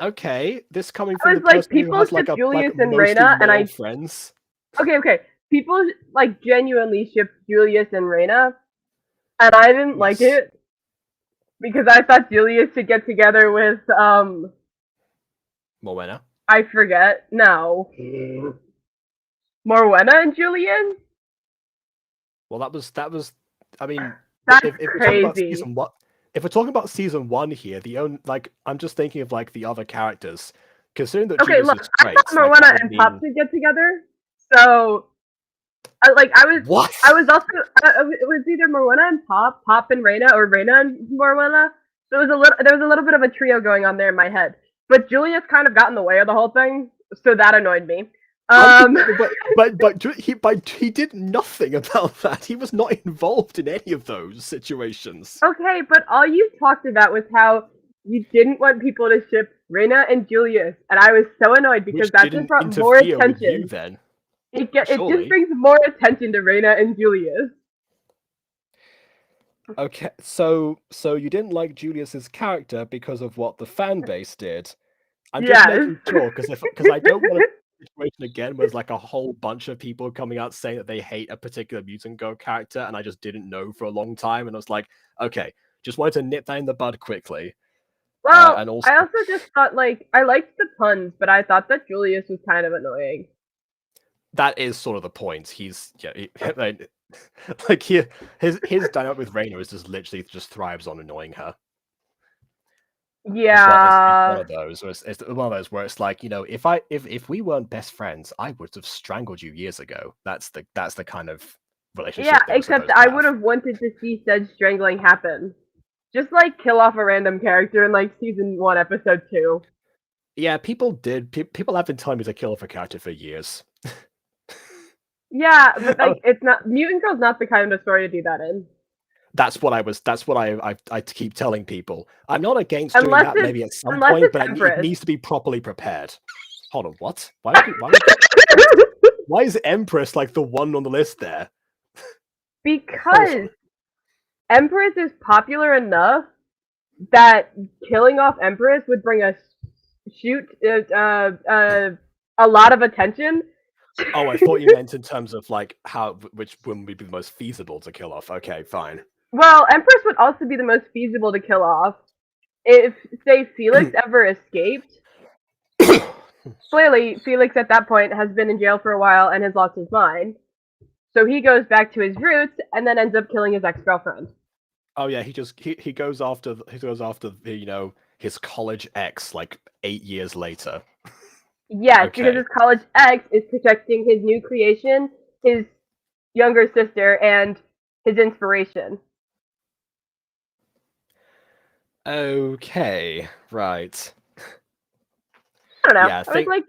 okay. This coming from the like person people who has like Julius like and Reina, and friends. Okay. People like genuinely shipped Julius and Reina, and I didn't like it because I thought Julius should get together with Morwenna. I forget. No. Morwenna and Julian? Well, that was. I mean, that's if crazy. If we're talking about season 1 here, I'm just thinking of like the other characters. Considering that okay, Julius look, is great, I thought Morwenna and Pop should get together. So, I was what? I was also it was either Morwenna and Pop and Reina, or Reina and Morwenna. So there was a little bit of a trio going on there in my head. But Julius kind of got in the way of the whole thing, so that annoyed me. But he did nothing about that. He was not involved in any of those situations. Okay, but all you talked about was how you didn't want people to ship Reina and Julius, and I was so annoyed because that just brought more attention. With you, then. It just brings more attention to Reina and Julius. Okay, so you didn't like Julius's character because of what the fan base did. I'm just making sure because I don't want a situation again where there's like a whole bunch of people coming out saying that they hate a particular Mutant Girl character, and I just didn't know for a long time, and I was like, okay, just wanted to nip that in the bud quickly. Well, and I also just thought I liked the puns, but I thought that Julius was kind of annoying. that is sort of the point. He's like his dynamic with Reina is just literally just thrives on annoying her. Yeah. It's one of those. It's one of those where it's like, if we weren't best friends, I would have strangled you years ago. That's the kind of relationship. Yeah, they were except supposed to I have. would have wanted to see said strangling happen. Just like kill off a random character in like season 1, episode 2. Yeah, people did. People have been telling me to kill off a character for years. Yeah, but like it's not Mutant Girl's not the kind of story to do that in. That's what I keep telling people. I'm not against doing Unless that it's- maybe at some unless point, it's but it Empress. needs to be properly prepared. Hold on, what? Why is Empress like the one on the list there? Because Empress is popular enough that killing off Empress would bring a lot of attention. Oh, I thought you meant in terms of like which one would be the most feasible to kill off. Okay, fine. Well, Empress would also be the most feasible to kill off. If, say, Felix ever escaped, clearly Felix at that point has been in jail for a while and has lost his mind. So he goes back to his roots and then ends up killing his ex-girlfriend. Oh yeah, he goes after his college ex like 8 years later. Yes, Okay. because his college ex is protecting his new creation, his younger sister, and his inspiration. Okay, right. I don't know. Yeah, I was like,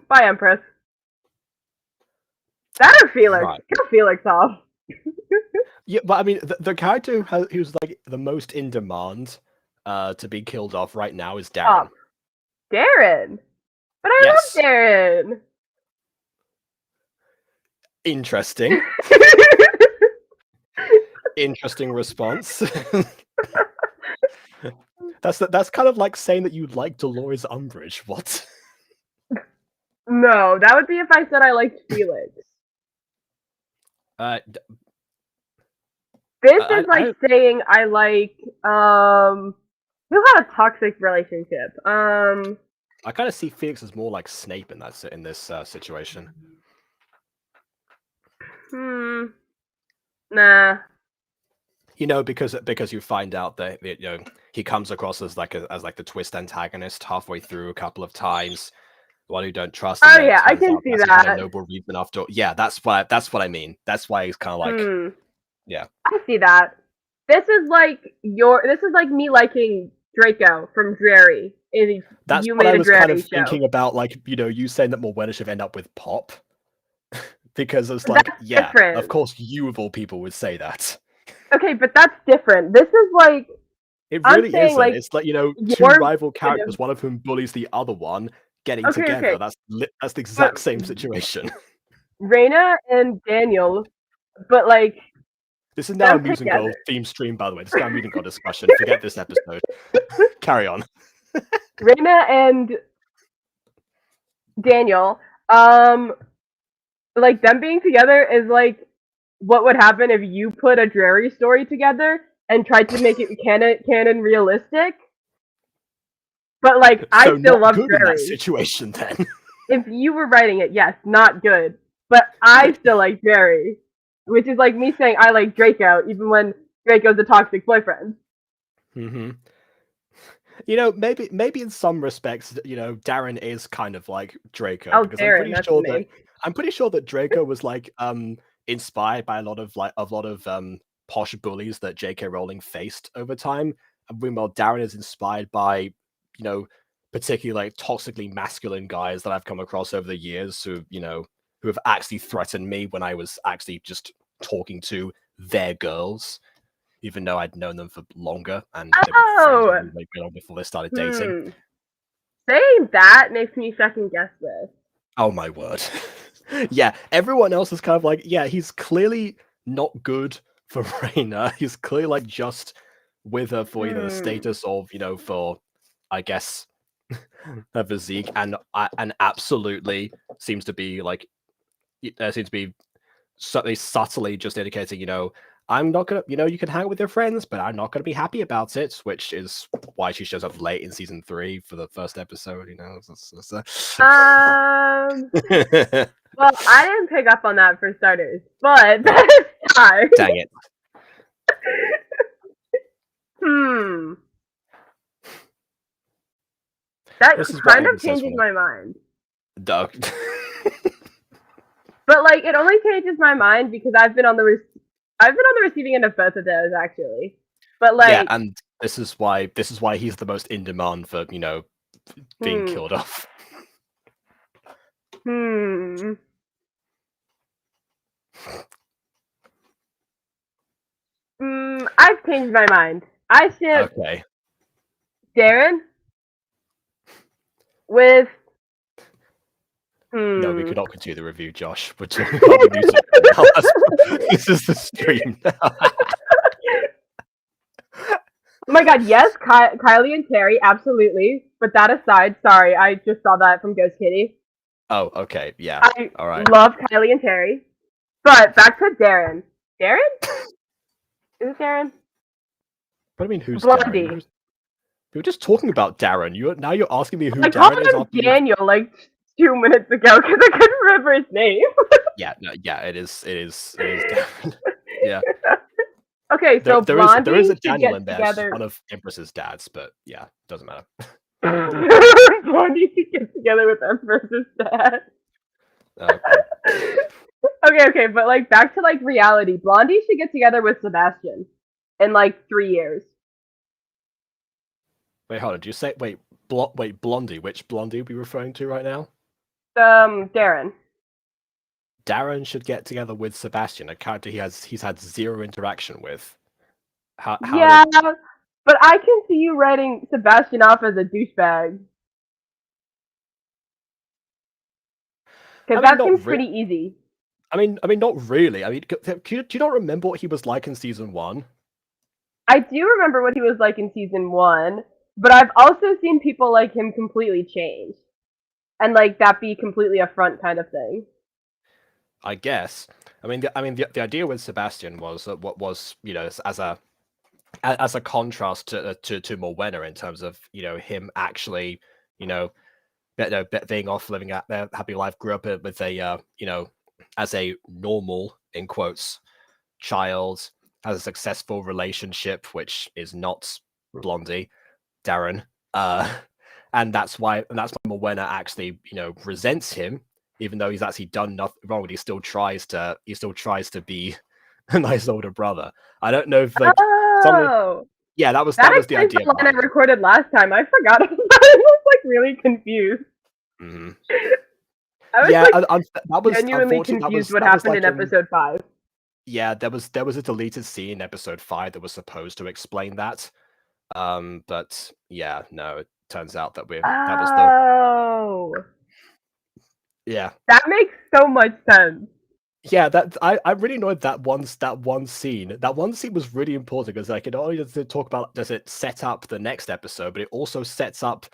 bye Empress. That or Felix. Right. Kill Felix off. Yeah, but I mean, the character who's like the most in demand to be killed off right now is Darren. Darren. But I Yes. love Darren. Interesting. Interesting response. That's kind of like saying that you like Dolores Umbridge. What? No, that would be if I said I liked Felix. This is like saying I like who had a toxic relationship? I kind of see Felix as more like Snape in this situation. Nah. Because you find out that he comes across as like the twist antagonist halfway through a couple of times, the one who don't trust. Oh yeah, I can see that. Kind of noble reason after. Yeah, that's what I mean. That's why he's kind of like. Yeah. I see that. This is like me liking Draco from Dreary. That's what I was kind of thinking about, like, you saying that Morwenna should end up with Pop. Because it's like, that's yeah, different. Of course you of all people would say that. Okay, but that's different. This is like... It really isn't. Like, it's like, two rival characters, one of whom bullies the other one, getting together. Okay. That's the exact same situation. Reina and Daniel, but like... This is now a Mutant Girl theme stream, by the way. This is now a Mutant Girl discussion. Forget this episode. Carry on. Reina and Daniel, like, them being together is like what would happen if you put a Dreary story together and tried to make it canon realistic. But like, so I still love good Dreary. In that situation, then. If you were writing it, yes, not good. But I still like Dreary. Which is like me saying I like Draco, even when Draco's a toxic boyfriend. Mm-hmm. Maybe in some respects, Darren is kind of like Draco. Oh, because Darren, I'm pretty sure that Draco was like inspired by a lot of posh bullies that J.K. Rowling faced over time. And meanwhile, Darren is inspired by, particularly like toxically masculine guys that I've come across over the years who have actually threatened me when I was actually just talking to their girls, even though I'd known them for longer and they were friends with me before they started dating. Saying that makes me second guess this. Oh my word. Yeah, everyone else is kind of like, yeah, he's clearly not good for Reina. He's clearly like just with her for the status of, for, I guess, her physique, and absolutely seems to be like, certainly subtly just indicating, I'm not gonna, you can hang out with your friends, but I'm not gonna be happy about it, which is why she shows up late in season 3 for the first episode. Well, I didn't pick up on that for starters, but that's fine. Dang it. That This is kind what of changes my mind. Doug. But like, it only changes my mind because I've been on the receiving end of both of those actually. But like, yeah, and this is why he's the most in demand for being killed off. I've changed my mind. I ship Darren with. No, we could not continue the review, Josh. We're talking about the news now. This is the stream now. Oh my god, yes, Kylie and Terry, absolutely. But that aside, sorry, I just saw that from Ghost Kitty. Oh, okay, yeah. I all right. love Kylie and Terry. But back to Darren. Darren? Is it Darren? What do you mean, who's Blondie? Darren? We were just talking about Darren. Now you're asking me who I Darren called is. him Daniel like 2 minutes ago because I couldn't remember his name. Yeah, it is Darren. Yeah. Okay, so there Blondie is a Daniel in there. Together. She's one of Empress's dads, but yeah, doesn't matter. Blondie should get together with Empress's dad. Okay, but like back to like reality. Blondie should get together with Sebastian in like 3 years. Wait, hold on. Did you say Blondie? Which Blondie are we referring to right now? Darren. Darren should get together with Sebastian, a character he's had zero interaction with. How yeah, but I can see you writing Sebastian off as a douchebag. Because that seems pretty easy. I mean, not really. I mean, do you not remember what he was like in season 1? I do remember what he was like in season 1, but I've also seen people like him completely change, and like that be completely a front kind of thing. I guess. The idea with Sebastian was that what was as a contrast to Morwenna in terms of him actually being off living out their happy life, grew up with a as a normal in quotes child, has a successful relationship, which is not Blondie, Darren, and that's why Morwenna actually resents him. Even though he's actually done nothing wrong, but he still tries to be a nice older brother. I don't know if like yeah, that was the idea. The line I recorded last time. I forgot about it. I was like really confused. Mm-hmm. I was that was genuinely confused what happened in episode 5. Yeah, there was a deleted scene in episode 5 that was supposed to explain that. But yeah, no, it turns out that that was the. Yeah, that makes so much sense. Yeah, that I really annoyed that one scene. That one scene was really important because like it not only does it talk about does it set up the next episode, but it also sets up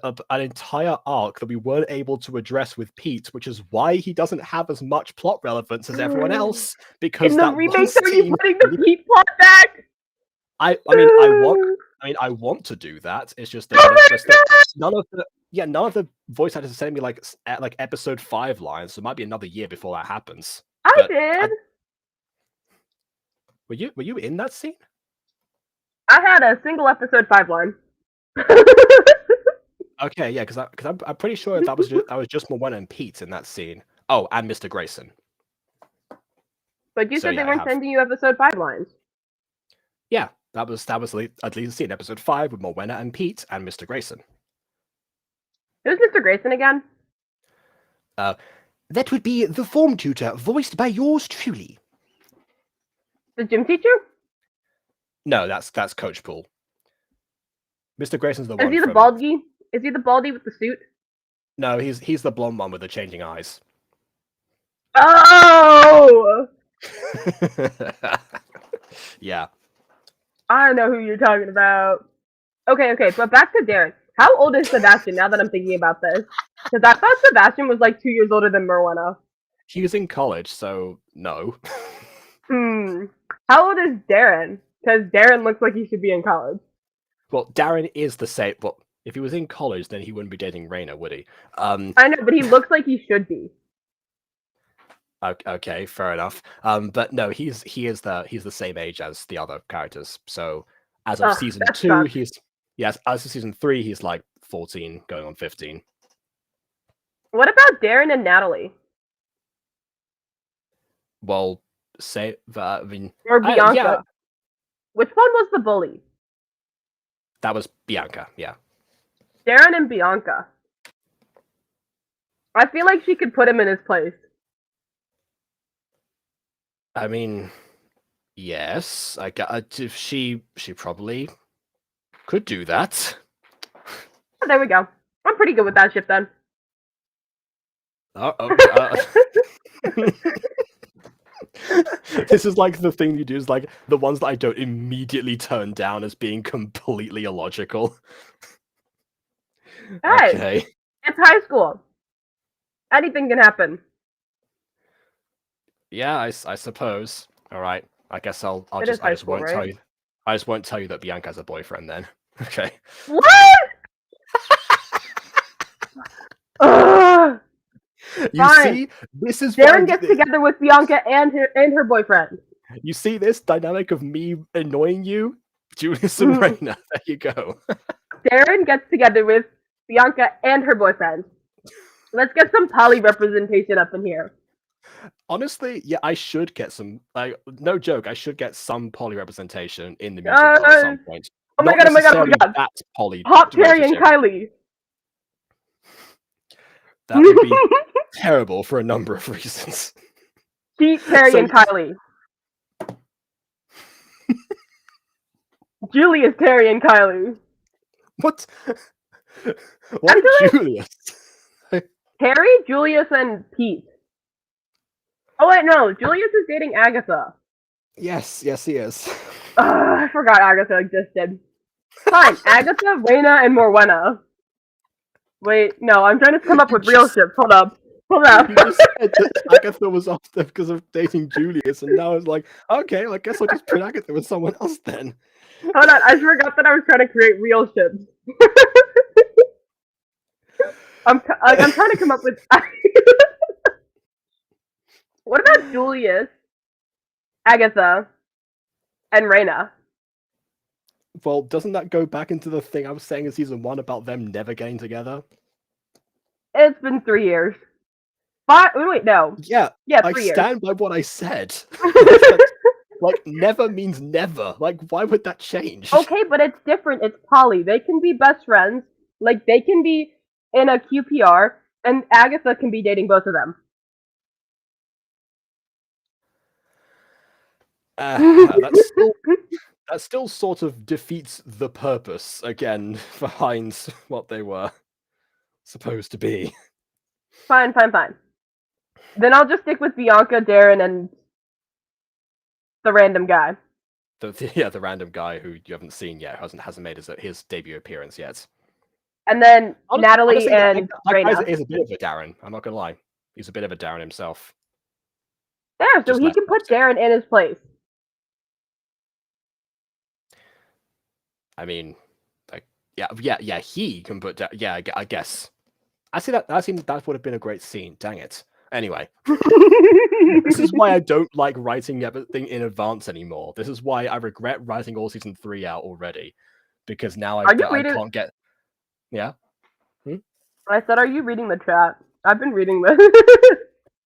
an entire arc that we weren't able to address with Pete, which is why he doesn't have as much plot relevance as everyone else. Because in the remakes, are you putting the Pete plot back? I want to do that. It's just that none of the voice actors are sending me like episode 5 lines, so it might be another year before that happens. I did. Were you in that scene? I had a single episode 5 line. Okay, yeah, because I'm pretty sure that was just Morwenna and Pete in that scene. Oh, and Mr. Grayson. But you said they weren't sending you episode 5 lines. Yeah, that was at least in episode 5 with Morwenna and Pete and Mr. Grayson. Who's Mr. Grayson again? That would be the form tutor, voiced by yours truly. The gym teacher? No, that's Coach Poole. Mr. Grayson's the one. Is he the baldy? Is he the baldy with the suit? No, he's the blonde one with the changing eyes. Oh! Yeah. I don't know who you're talking about. Okay, but back to Darren. How old is Sebastian now that I'm thinking about this? Because I thought Sebastian was like 2 years older than Morwenna. He was in college, so no. How old is Darren? Because Darren looks like he should be in college. Well, Darren is the same. Well, if he was in college, then he wouldn't be dating Raina, would he? I know, but he looks like he should be. Okay, fair enough. But no, he is the same age as the other characters. So as of season 2, sucks. as of season 3, he's like 14, going on 15. What about Darren and Natalie? Well, say that. I mean, or Bianca. Yeah. Which one was the bully? That was Bianca. Yeah. Darren and Bianca. I feel like she could put him in his place. I mean, yes. She probably could do that. Oh, there we go. I'm pretty good with that ship then. This is like the thing you do is like the ones that I don't immediately turn down as being completely illogical. Hey, Okay. It's high school. Anything can happen. Yeah, I suppose. All right. I guess I just won't tell you. I just won't tell you that Bianca has a boyfriend then. Okay. What? You Fine. see, this is Darren gets together with Bianca and her boyfriend. You see this dynamic of me annoying you, Julius and Raina. There you go. Darren gets together with Bianca and her boyfriend. Let's get some poly representation up in here. Honestly, yeah, I should get some. Like, no joke, I should get some poly representation in the music at some point. Oh my god! That's poly. Hot Terry and Kylie. That would be terrible for a number of reasons. Cheat Terry and Kylie. Julius, Terry, and Kylie. What? What Julius? Terry, Julius, and Pete. Oh wait, no. Julius is dating Agatha. Yes, he is. I forgot Agatha existed. Fine, Agatha, Raina, and Morwenna. Wait, no, I'm trying to come up with real ships. Hold up. You just said that Agatha was off there because of dating Julius, and now it's like, okay, well, I guess I'll just put Agatha with someone else then. Hold on, I forgot that I was trying to create real ships. I'm trying to come up with... What about Julius, Agatha, and Raina? Well, doesn't that go back into the thing I was saying in season 1 about them never getting together? It's been 3 years. Wait, no. Yeah, 3 years. I stand by what I said. Like, never means never. Like, why would that change? Okay, but it's different. It's poly. They can be best friends. Like, they can be in a QPR, and Agatha can be dating both of them. That still sort of defeats the purpose, again, behind what they were supposed to be. Fine. Then I'll just stick with Bianca, Darren, and the random guy. The random guy who you haven't seen yet, hasn't made his debut appearance yet. And then Natalie and Raina. He's a bit of a Darren, I'm not gonna lie. He's a bit of a Darren himself. Yeah, so he can put Darren in his place. I mean, like, yeah, he can put down. Yeah, I guess. That would have been a great scene. Dang it. Anyway, this is why I don't like writing everything in advance anymore. This is why I regret writing all season 3 out already, because now I can't get. Yeah. I said, "Are you reading the chat?" I've been reading this.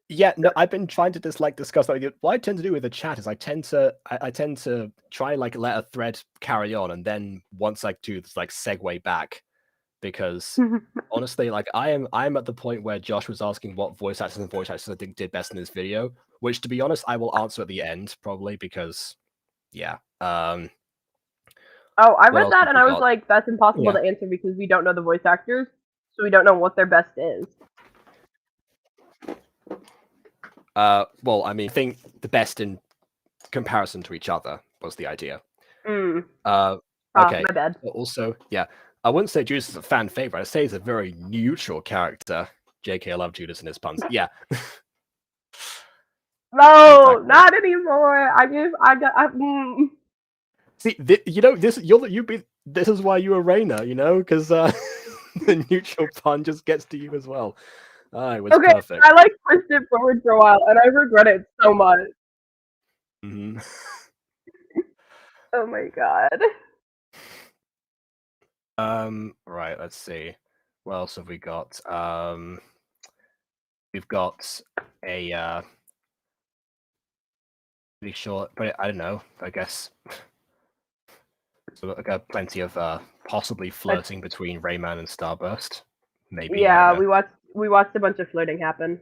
Yeah, no, I've been trying to discuss that. What I tend to do with the chat is I tend to try like let a thread carry on, and then once I do this like segue back, because honestly, like I'm at the point where Josh was asking what voice actors I think did best in this video, which to be honest I will answer at the end probably because yeah. Oh, I read that and I was like, that's impossible to answer because we don't know the voice actors, so we don't know what their best is. Well, I mean, I think the best in comparison to each other was the idea. Okay. My bad. But also, yeah, I wouldn't say Judas is a fan favorite. I'd say he's a very neutral character. JK, I love Judas and his puns. Yeah. No, Exactly. not anymore. See, this is why you were Reina, because the neutral pun just gets to you as well. It was Okay, perfect. I like pushed it forward for a while, and I regret it so much. Hmm. Oh my god. Right, let's see. What else have we got? We've got a pretty short, but I don't know, I guess. So I got plenty of possibly flirting between Rayman and Starburst. Maybe, I Yeah, don't know. we watched a bunch of flirting happen.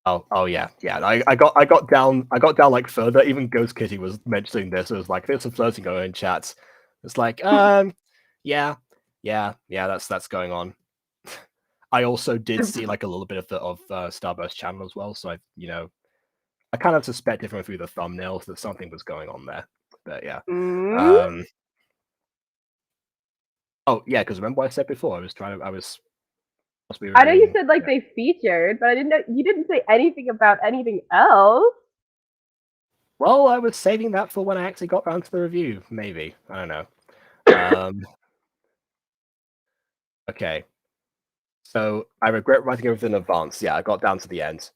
Oh yeah. I got down like further. Even Ghost Kitty was mentioning this. It was like there's some flirting going on in chats. It's like, yeah, that's going on. I also did see like a little bit of Starburst channel as well, so I kind of suspected from through the thumbnails that something was going on there. But yeah. Mm? Oh yeah, because remember what I said before? I was supposed to be I know you reviewing. said like they featured, but I didn't know you didn't say anything about anything else. Well, I was saving that for when I actually got around to the review. Maybe, I don't know. Okay. So I regret writing everything in advance. Yeah, I got down to the end,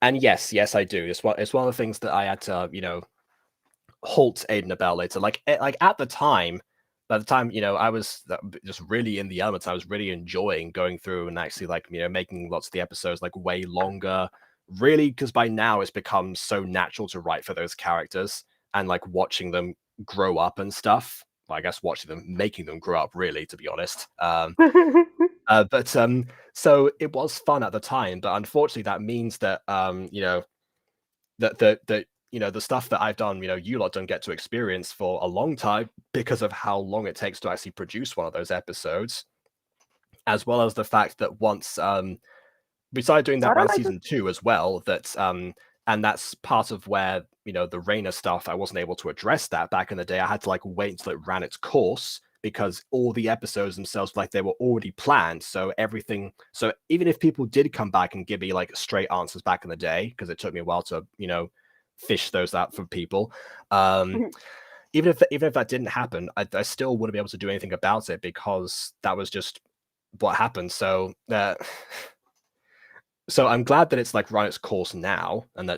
and yes, I do. It's one of the things that I had to halt Aiden about later. Like at the time, by the time I was just really in the elements. I was really enjoying going through and actually making lots of the episodes like way longer. Really, because by now it's become so natural to write for those characters and like watching them grow up and stuff. Well, I guess watching them, making them grow up. Really, to be honest. But so it was fun at the time, but unfortunately, that means that the stuff that I've done, you lot don't get to experience for a long time because of how long it takes to actually produce one of those episodes, as well as the fact that once we started doing that Why around don't I season 2 as well, that and that's part of where the Reina stuff, I wasn't able to address that back in the day. I had to like wait until it ran its course because all the episodes themselves, like, they were already planned. So even if people did come back and give me like straight answers back in the day, because it took me a while to fish those out for people, even if that didn't happen, I still wouldn't be able to do anything about it because that was just what happened. So so I'm glad that it's like run its course now, and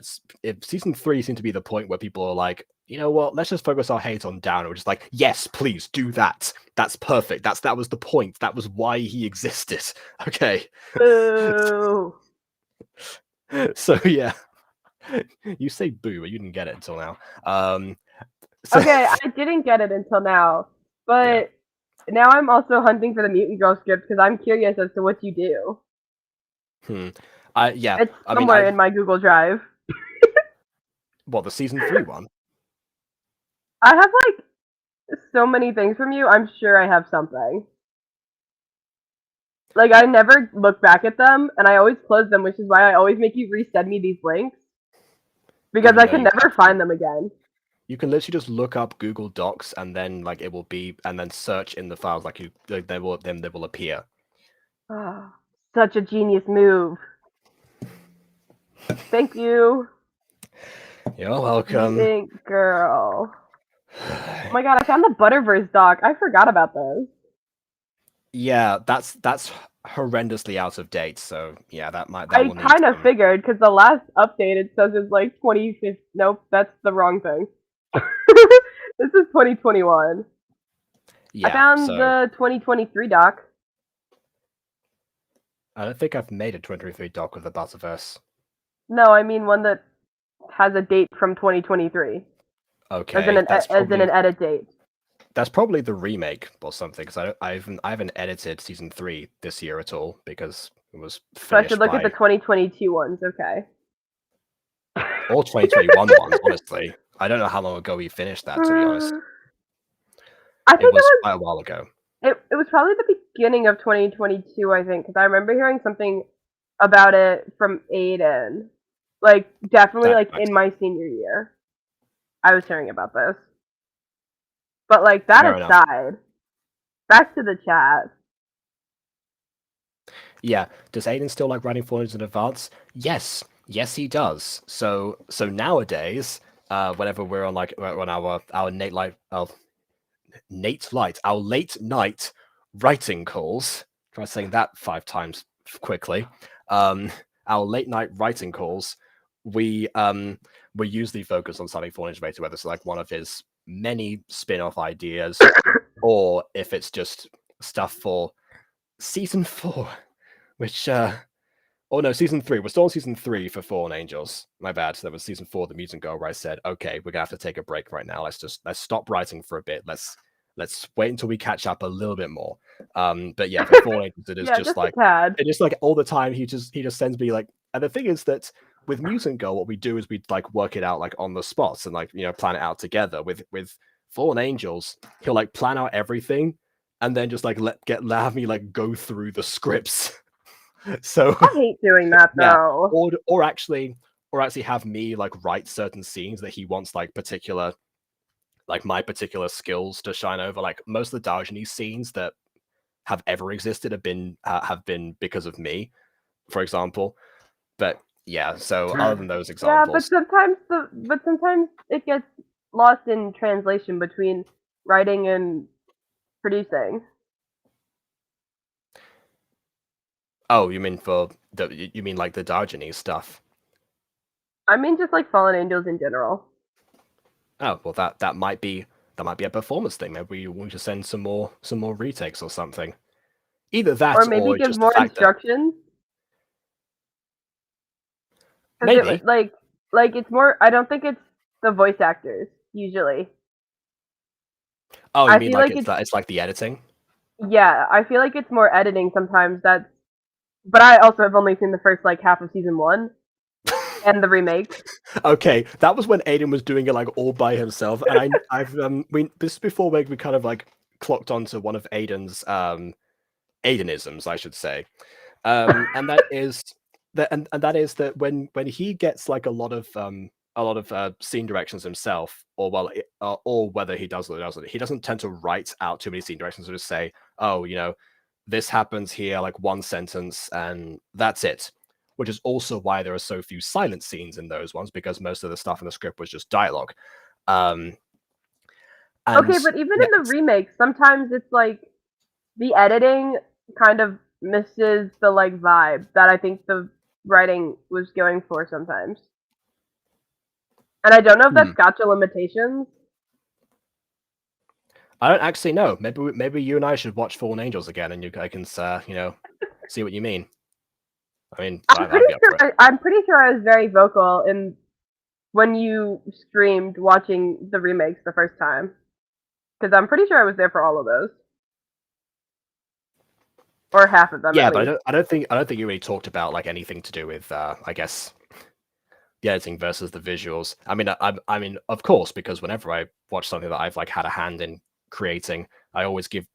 season 3 seemed to be the point where people are like, you know what, let's just focus our hate on Dan. We're just like, yes, please do that. That's perfect. That was the point. That was why he existed. Okay. Boo. So yeah. You say boo, but you didn't get it until now. Okay, I didn't get it until now, but now I'm also hunting for the Mutant Girl script because I'm curious as to what you do. Yeah. It's somewhere in my Google Drive. What, the season 3 one? I have like so many things from you. I'm sure I have something. Like, I never look back at them, and I always close them, which is why I always make you resend me these links because Even I though can you never can't- find them again. You can literally just look up Google Docs and then like it will be, and then search in the files they will appear. Ah, such a genius move. Thank you. You're welcome. Mutant Girl. Oh my god, I found the Butterverse doc. I forgot about this. Yeah, that's horrendously out of date. So yeah, that I will need kind of figured because the last update it says it's like 2015. Nope, that's the wrong thing. This is 2021. Yeah, I found so the 2023 doc. I don't think I've made a 2023 doc with the Butterverse. No, I mean one that has a date from 2023. Okay, as in an edit date. That's probably the remake or something, because I haven't edited season 3 this year at all because it was finished. So I should look at the 2022 ones, okay? Or 2021 ones, honestly. I don't know how long ago we finished that, to be honest. I think it was quite a while ago. It was probably the beginning of 2022, I think, because I remember hearing something about it from Aiden. Like, definitely, in my senior year. I was hearing about this. But, like, that Fair aside, enough. back to the chat. Yeah. Does Aiden still like writing 400 in advance? Yes. Yes, he does. So nowadays, whenever we're on our our late night writing calls. Try saying that 5 times quickly. Um, our late night writing calls, we usually focus on something for Innovator, whether it's like one of his many spin-off ideas, or if it's just stuff for season 4, which oh no, season 3. We're still on season 3 for Fallen Angels. My bad. That was season 4, The Mutant Girl, where I said, okay, we're gonna have to take a break right now. Let's stop writing for a bit. Let's wait until we catch up a little bit more. But yeah, for Fallen Angels, it is Yeah, just like a tad. it is like all the time he just sends me like, and the thing is that with Mutant Girl, what we do is we like work it out like on the spot and like plan it out together. With Fallen Angels, he'll like plan out everything and then just like have me like go through the scripts. So I hate doing that yeah, though. or actually have me like write certain scenes that he wants like particular, like my particular skills to shine over. Like most of the Diogenes scenes that have ever existed have been because of me, for example. But yeah, so other than those Yeah, but examples, sometimes it gets lost in translation between writing and producing. oh, you mean like the Diogenes stuff? I mean, just like Fallen Angels in general. Oh, well, that might be a performance thing. Maybe we want to send some more retakes or something. Either that Or maybe give just the more fact that instructions. 'Cause maybe. like it's more. I don't think it's the voice actors usually. Oh, you I mean feel like like it's like the editing? yeah, I feel like it's more editing sometimes. But I also have only seen the first like half of season 1 and the remake. Okay, that was when Aiden was doing it like all by himself, and I've this is before we kind of like clocked onto one of Aidenisms, I should say, and that is that when he gets like a lot of scene directions himself, or or whether he does or doesn't, he doesn't tend to write out too many scene directions or just say, oh, this happens here, like one sentence, and that's it. Which is also why there are so few silent scenes in those ones, because most of the stuff in the script was just dialogue. Okay, And but even yeah, in the remakes, sometimes it's like the editing kind of misses the like vibe that I think the writing was going for sometimes. And I don't know if that's Gacha limitations. I don't actually know. Maybe you and I should watch Fallen Angels again, and I can see what you mean. I mean, I'm pretty sure I was very vocal in when you streamed watching the remakes the first time, because I'm pretty sure I was there for all of those, or half of them. Yeah, at but least. I don't think you really talked about like anything to do with I guess the editing versus the visuals. I mean, of course, because whenever I watch something that I've like had a hand in creating, I always give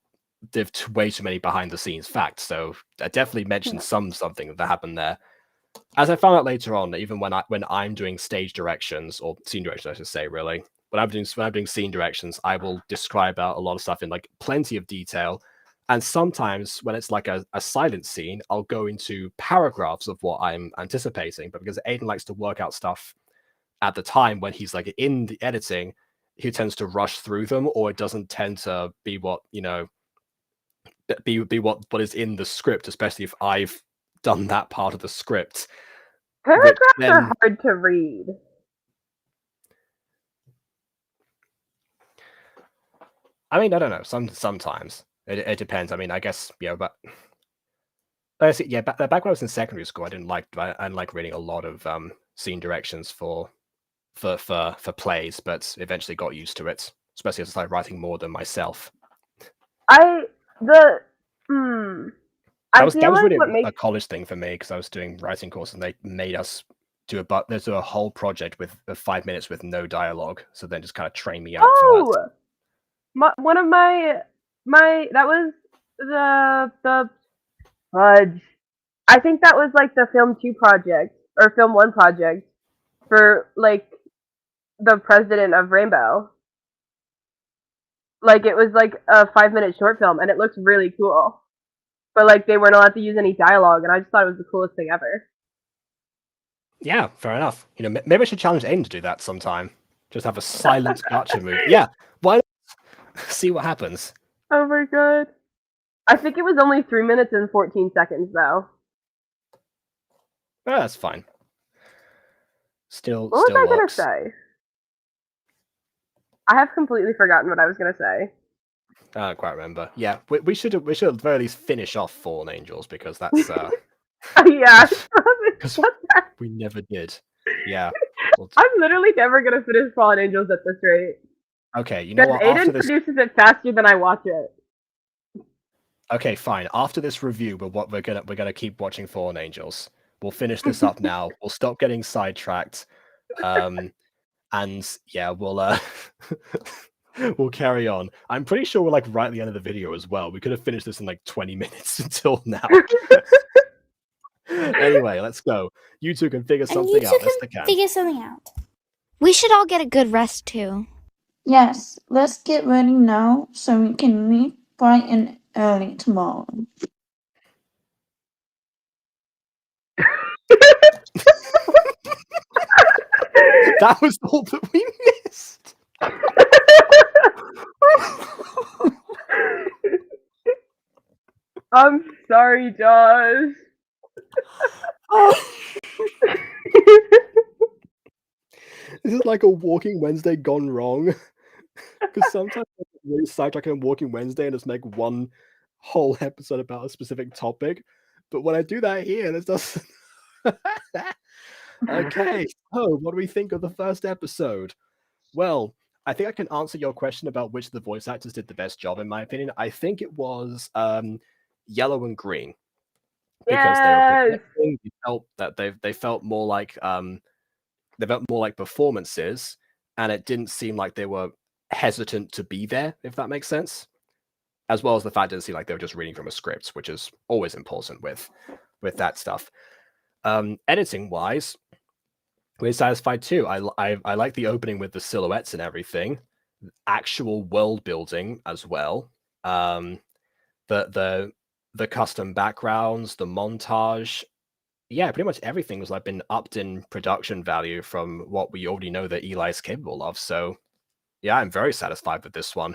way too many behind the scenes facts. So I definitely mentioned something that happened there. As I found out later on, even when I'm doing stage directions or scene directions, I should say, really, when I'm doing scene directions, I will describe out a lot of stuff in like plenty of detail. And sometimes when it's like a silent scene, I'll go into paragraphs of what I'm anticipating. But because Aiden likes to work out stuff at the time when he's like in the editing, he tends to rush through them, or it doesn't tend to be what be what is in the script, especially if I've done that part of the script. Paragraphs are hard to read. I mean, I don't know. Sometimes it depends. I mean, I guess but yeah. Back when I was in secondary school, I didn't like reading a lot of scene directions for plays, but eventually got used to it, especially as I started writing more than myself. That was really a college thing for me, because I was doing writing course and they made us do a whole project with 5 minutes with no dialogue. So then just kind of train me up for that. One of my that was the fudge. I think that was like the film 2 project or film 1 project for like the president of Rainbow. Like it was like a 5-minute short film, and it looks really cool. But like they weren't allowed to use any dialogue, and I just thought it was the coolest thing ever. Yeah, fair enough. You know, maybe I should challenge Aiden to do that sometime. Just have a silent gacha move. Yeah, why not? See what happens. Oh my god. I think it was only 3 minutes and 14 seconds though. Oh, that's fine. Still What was I works. gonna say? I have completely forgotten what I was gonna say. I don't quite remember. Yeah, we should at the very least finish off Fallen Angels because that's Yeah. because we never did. Yeah. I'm literally never gonna finish Fallen Angels at this rate. Okay, you know Because what? After Aiden this, produces it faster than I watch it. okay, fine. After this review, we're gonna keep watching Fallen Angels. We'll finish this up now. We'll stop getting sidetracked. And yeah, we'll we'll carry on. I'm pretty sure we're like right at the end of the video as well. We could have finished this in like 20 minutes until now. Anyway, let's go. You two can figure something out. Yes, they can. Figure something out. We should all get a good rest too. Yes, let's get ready now so we can meet bright and early tomorrow. That was all that we missed. I'm sorry, Josh. This is like a Walking Wednesday gone wrong. Because sometimes I get really sidetracked on Walking Wednesday and just make one whole episode about a specific topic. But when I do that here, this doesn't. Okay, so what do we think of the first episode? Well, I think I can answer your question about which of the voice actors did the best job, in my opinion. I think it was Yellow and Green. Because they felt that they felt more like performances, and it didn't seem like they were hesitant to be there, if that makes sense. As well as the fact it didn't seem like they were just reading from a script, which is always important with that stuff. Editing wise, we're satisfied too. I like the opening with the silhouettes and everything, actual world building as well. The custom backgrounds, the montage. Yeah, pretty much everything was like been upped in production value from what we already know that Eli's capable of. So yeah, I'm very satisfied with this one.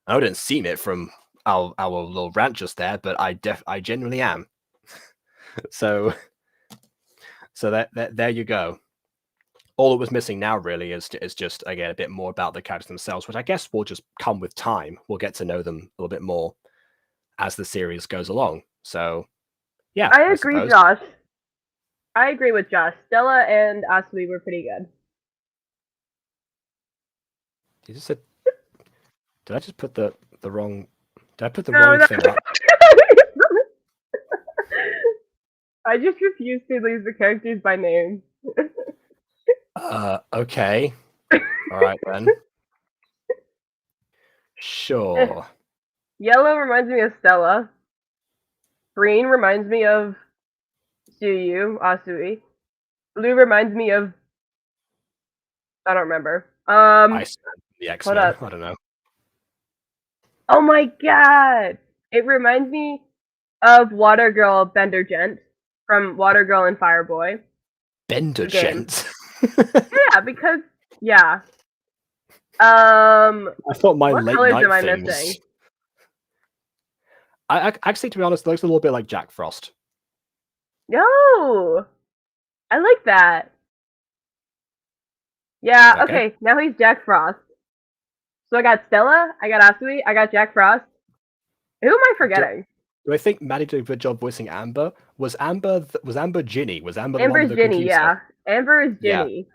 I didn't seem it from our little rant just there, but I genuinely am. So that there you go. All that was missing now really is just again a bit more about the characters themselves, which I guess will just come with time. We'll get to know them a little bit more as the series goes along. So yeah, I agree, Josh. I agree with Josh. Stella and Asui were pretty good. You just said, did I just put the wrong? Did I put the wrong thing up? I just refuse to leave the characters by name. Okay. All right then. Sure. Yellow reminds me of Stella. Green reminds me of Suyu, Asui. Blue reminds me of I don't remember. The X-Men. I don't know. Oh my god! It reminds me of Water Girl Bender Gent from Water Girl and Fireboy. Bender Gent? Yeah, because yeah. I thought my what late colors night am I thing missing? was... I actually, to be honest, it looks a little bit like Jack Frost. No! I like that. Yeah, okay, now he's Jack Frost. So I got Stella, I got Asui, I got Jack Frost. Who am I forgetting? Do I think Maddie did a good job voicing Amber? Was Amber Ginny? Was Amber the one Amber's with the Ginny, computer? yeah. Amber is Ginny.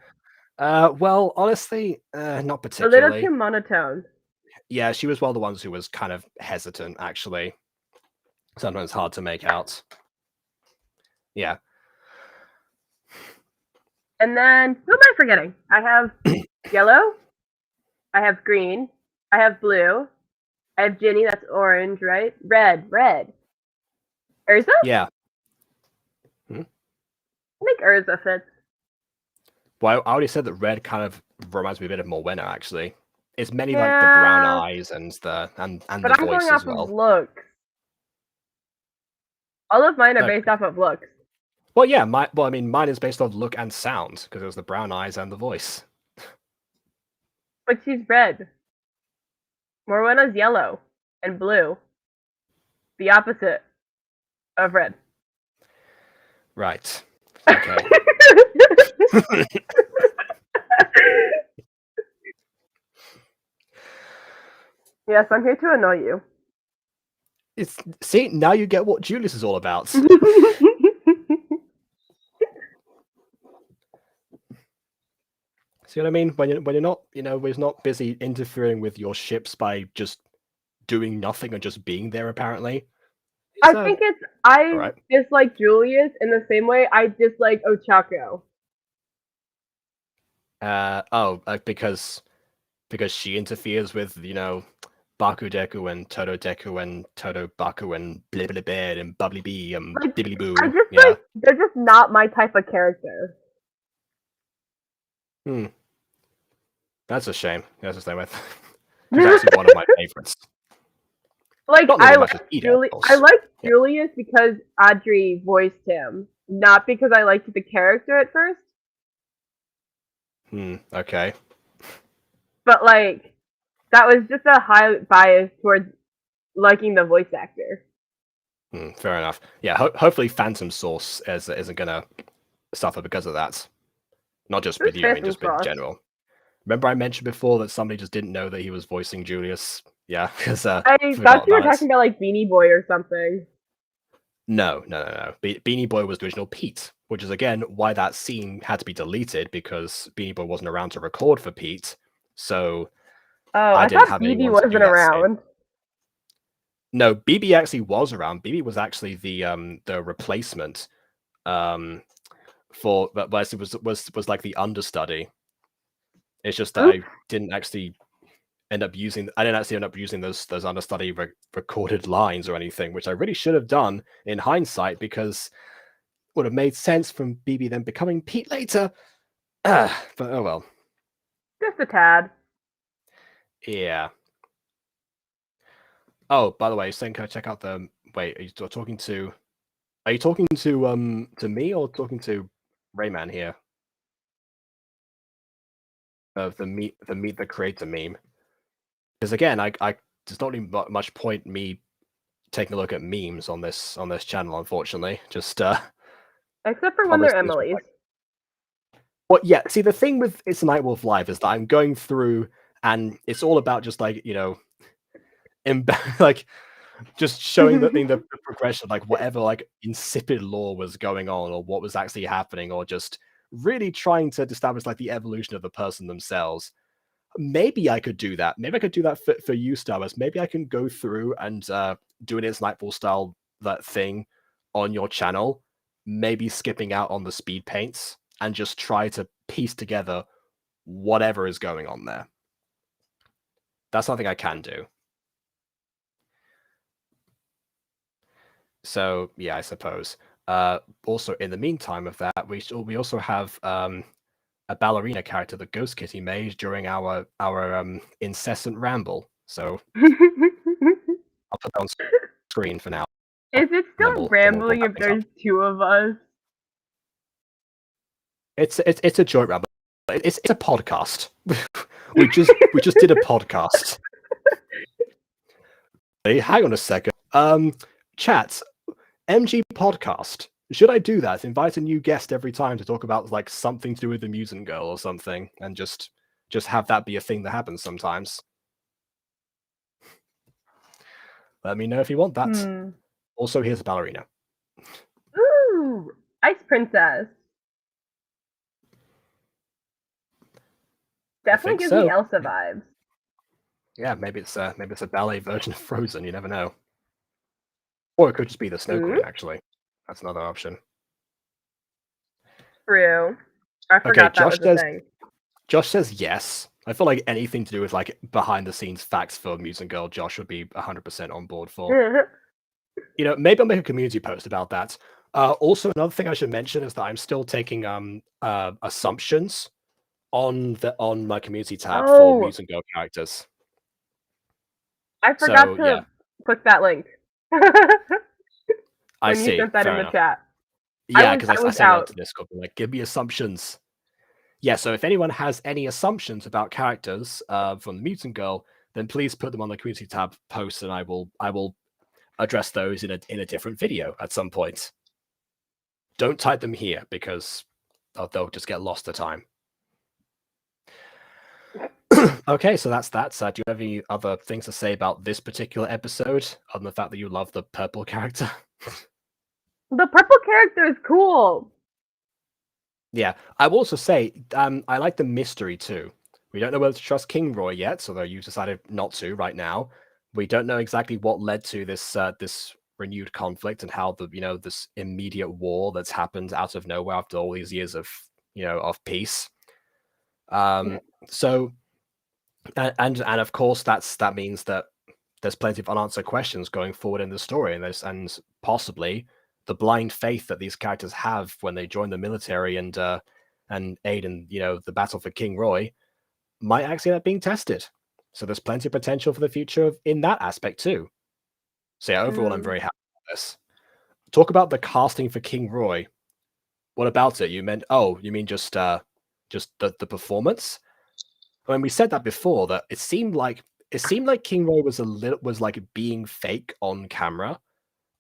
Yeah. Well, honestly, not A particularly. little too monotone. Yeah, she was one of the ones who was kind of hesitant, actually. Sometimes hard to make out. Yeah. And then, who am I forgetting? I have yellow, I have green, I have blue, I have Ginny, that's orange, right? Red. Urza? Yeah. I think Urza fits. Well, I already said that red kind of reminds me a bit of Morwenna, actually. It's mainly like the brown eyes and the But I'm voice going off as well. of looks. All of mine are based off of looks. Well, yeah, I mean, mine is based off look and sound because it was the brown eyes and the voice. But she's red. Morwena's yellow and blue. The opposite of red. Right. Okay. Yes, I'm here to annoy you. See, now you get what Julius is all about. See what I mean? When you're not, when you're not busy interfering with your ships by just doing nothing or just being there, apparently. I think I alright. dislike Julius in the same way I dislike Ochako. Because she interferes with, Bakudeku and Totodeku and Totobaku and Blibbly and Bubbly Bee and Like, Bibbly Boo. I just like they're just not my type of character. That's a shame. That's the same with. He's actually one of my favorites. Like Not I as much as like Ida, of course. I like Julius because Audrey voiced him, not because I liked the character at first. Okay. But like that was just a high bias towards liking the voice actor. Fair enough. Yeah, hopefully Phantom Source isn't gonna suffer because of that. Not just with you, I mean just in general. Remember I mentioned before that somebody just didn't know that he was voicing Julius? Yeah, because I thought you were talking about like Beanie Boy or something. No. Beanie Boy was the original Pete, which is again why that scene had to be deleted because Beanie Boy wasn't around to record for Pete. So I thought BB wasn't around. No, BB actually was around. BB was actually the replacement for but it was like the understudy. It's just that I didn't actually end up using those understudy recorded lines or anything, which I really should have done in hindsight because it would have made sense from BB then becoming Pete later. But oh well. Just a tad. Yeah. Oh, by the way, Senko, check out the. Wait, are you talking to me or talking to Rayman here? Of the meet the creator meme. Because again, I there's not really much point me taking a look at memes on this channel, unfortunately. Just except for when they're Emily's. Well, yeah. See, the thing with It's a Nightwolf Live is that I'm going through, and it's all about just like like just showing the progression, like whatever like insipid lore was going on, or what was actually happening, or just really trying to establish like the evolution of the person themselves. Maybe I could do that. Maybe I could do that for you, Star Wars. Maybe I can go through and do an It's Nightfall style that thing on your channel. Maybe skipping out on the speed paints and just try to piece together whatever is going on there. That's something I can do. So yeah, I suppose. Also, in the meantime of that, we also have a ballerina character that Ghost Kitty made during our incessant ramble. So I'll put that on screen for now. Is it still rambling if there's two of us? It's a joint ramble. It's a podcast. we just did a podcast. Hey, hang on a second. Chat, MG podcast. Should I do that? Invite a new guest every time to talk about like something to do with the Mutant Girl or something, and just have that be a thing that happens sometimes. Let me know if you want that. Also, here's a ballerina. Ooh, Ice Princess. Definitely gives me Elsa vibes. Yeah, maybe it's a ballet version of Frozen. You never know. Or it could just be the Snow Queen. Actually, that's another option. True. I forgot that was a thing. Josh says yes. I feel like anything to do with like behind the scenes facts for Mutant Girl, Josh would be 100% on board for. Maybe I'll make a community post about that. Also, another thing I should mention is that I'm still taking assumptions on my community tab for Mutant Girl characters. I forgot to click that link. I see. You sent that in the chat. Yeah, I because I was sent it out out. to Discord, like, give me assumptions. Yeah, so if anyone has any assumptions about characters from the Mutant Girl, then please put them on the community tab post, and I will address those in a different video at some point. Don't type them here because they'll just get lost to time. Okay, so that's that. Do you have any other things to say about this particular episode, other than the fact that you love the purple character? The purple character is cool. Yeah, I will also say I like the mystery too. We don't know whether to trust King Roy yet, although you decided not to right now. We don't know exactly what led to this this renewed conflict and how the this immediate war that's happened out of nowhere after all these years of of peace. So and of course that means that there's plenty of unanswered questions going forward in the story, and possibly the blind faith that these characters have when they join the military and aid in the battle for King Roy might actually end up being tested. So there's plenty of potential for the future in that aspect too. So yeah, overall, I'm very happy with this. Talk about the casting for King Roy. What about it? You mean just the performance? I mean, we said that before, that it seemed like King Roy was like being fake on camera.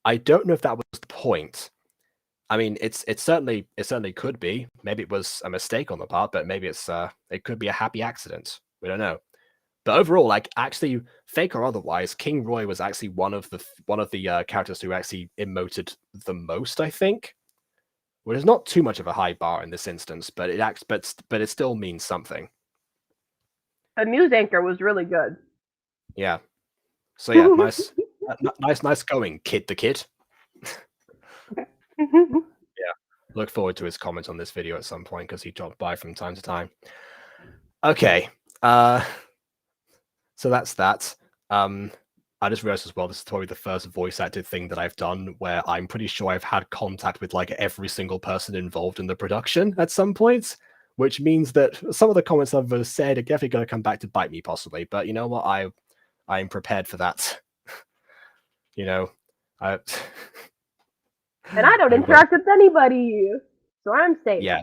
I don't know if that was the point. I mean, it certainly could be. Maybe it was a mistake on the part, but maybe it could be a happy accident. We don't know. But overall, like, actually, fake or otherwise, King Roy was actually one of the characters who actually emoted the most, I think. Which is not too much of a high bar in this instance, but it still means something. The news anchor was really good. Yeah. So yeah, nice going, Kid the Kid. Yeah. Look forward to his comments on this video at some point because he dropped by from time to time. Okay. So that's that. I just realized as well, this is probably the first voice acted thing that I've done where I'm pretty sure I've had contact with like every single person involved in the production at some point, which means that some of the comments I've said are definitely going to come back to bite me possibly. But you know what? I'm prepared for that. I And I don't interact with anybody, so I'm safe. Yeah.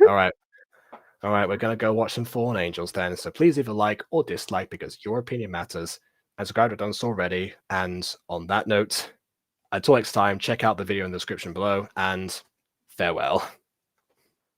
All right. We're gonna go watch some Fallen Angels then. So please leave a like or dislike because your opinion matters. And subscribe if you've done so already. And on that note, until next time, check out the video in the description below and farewell.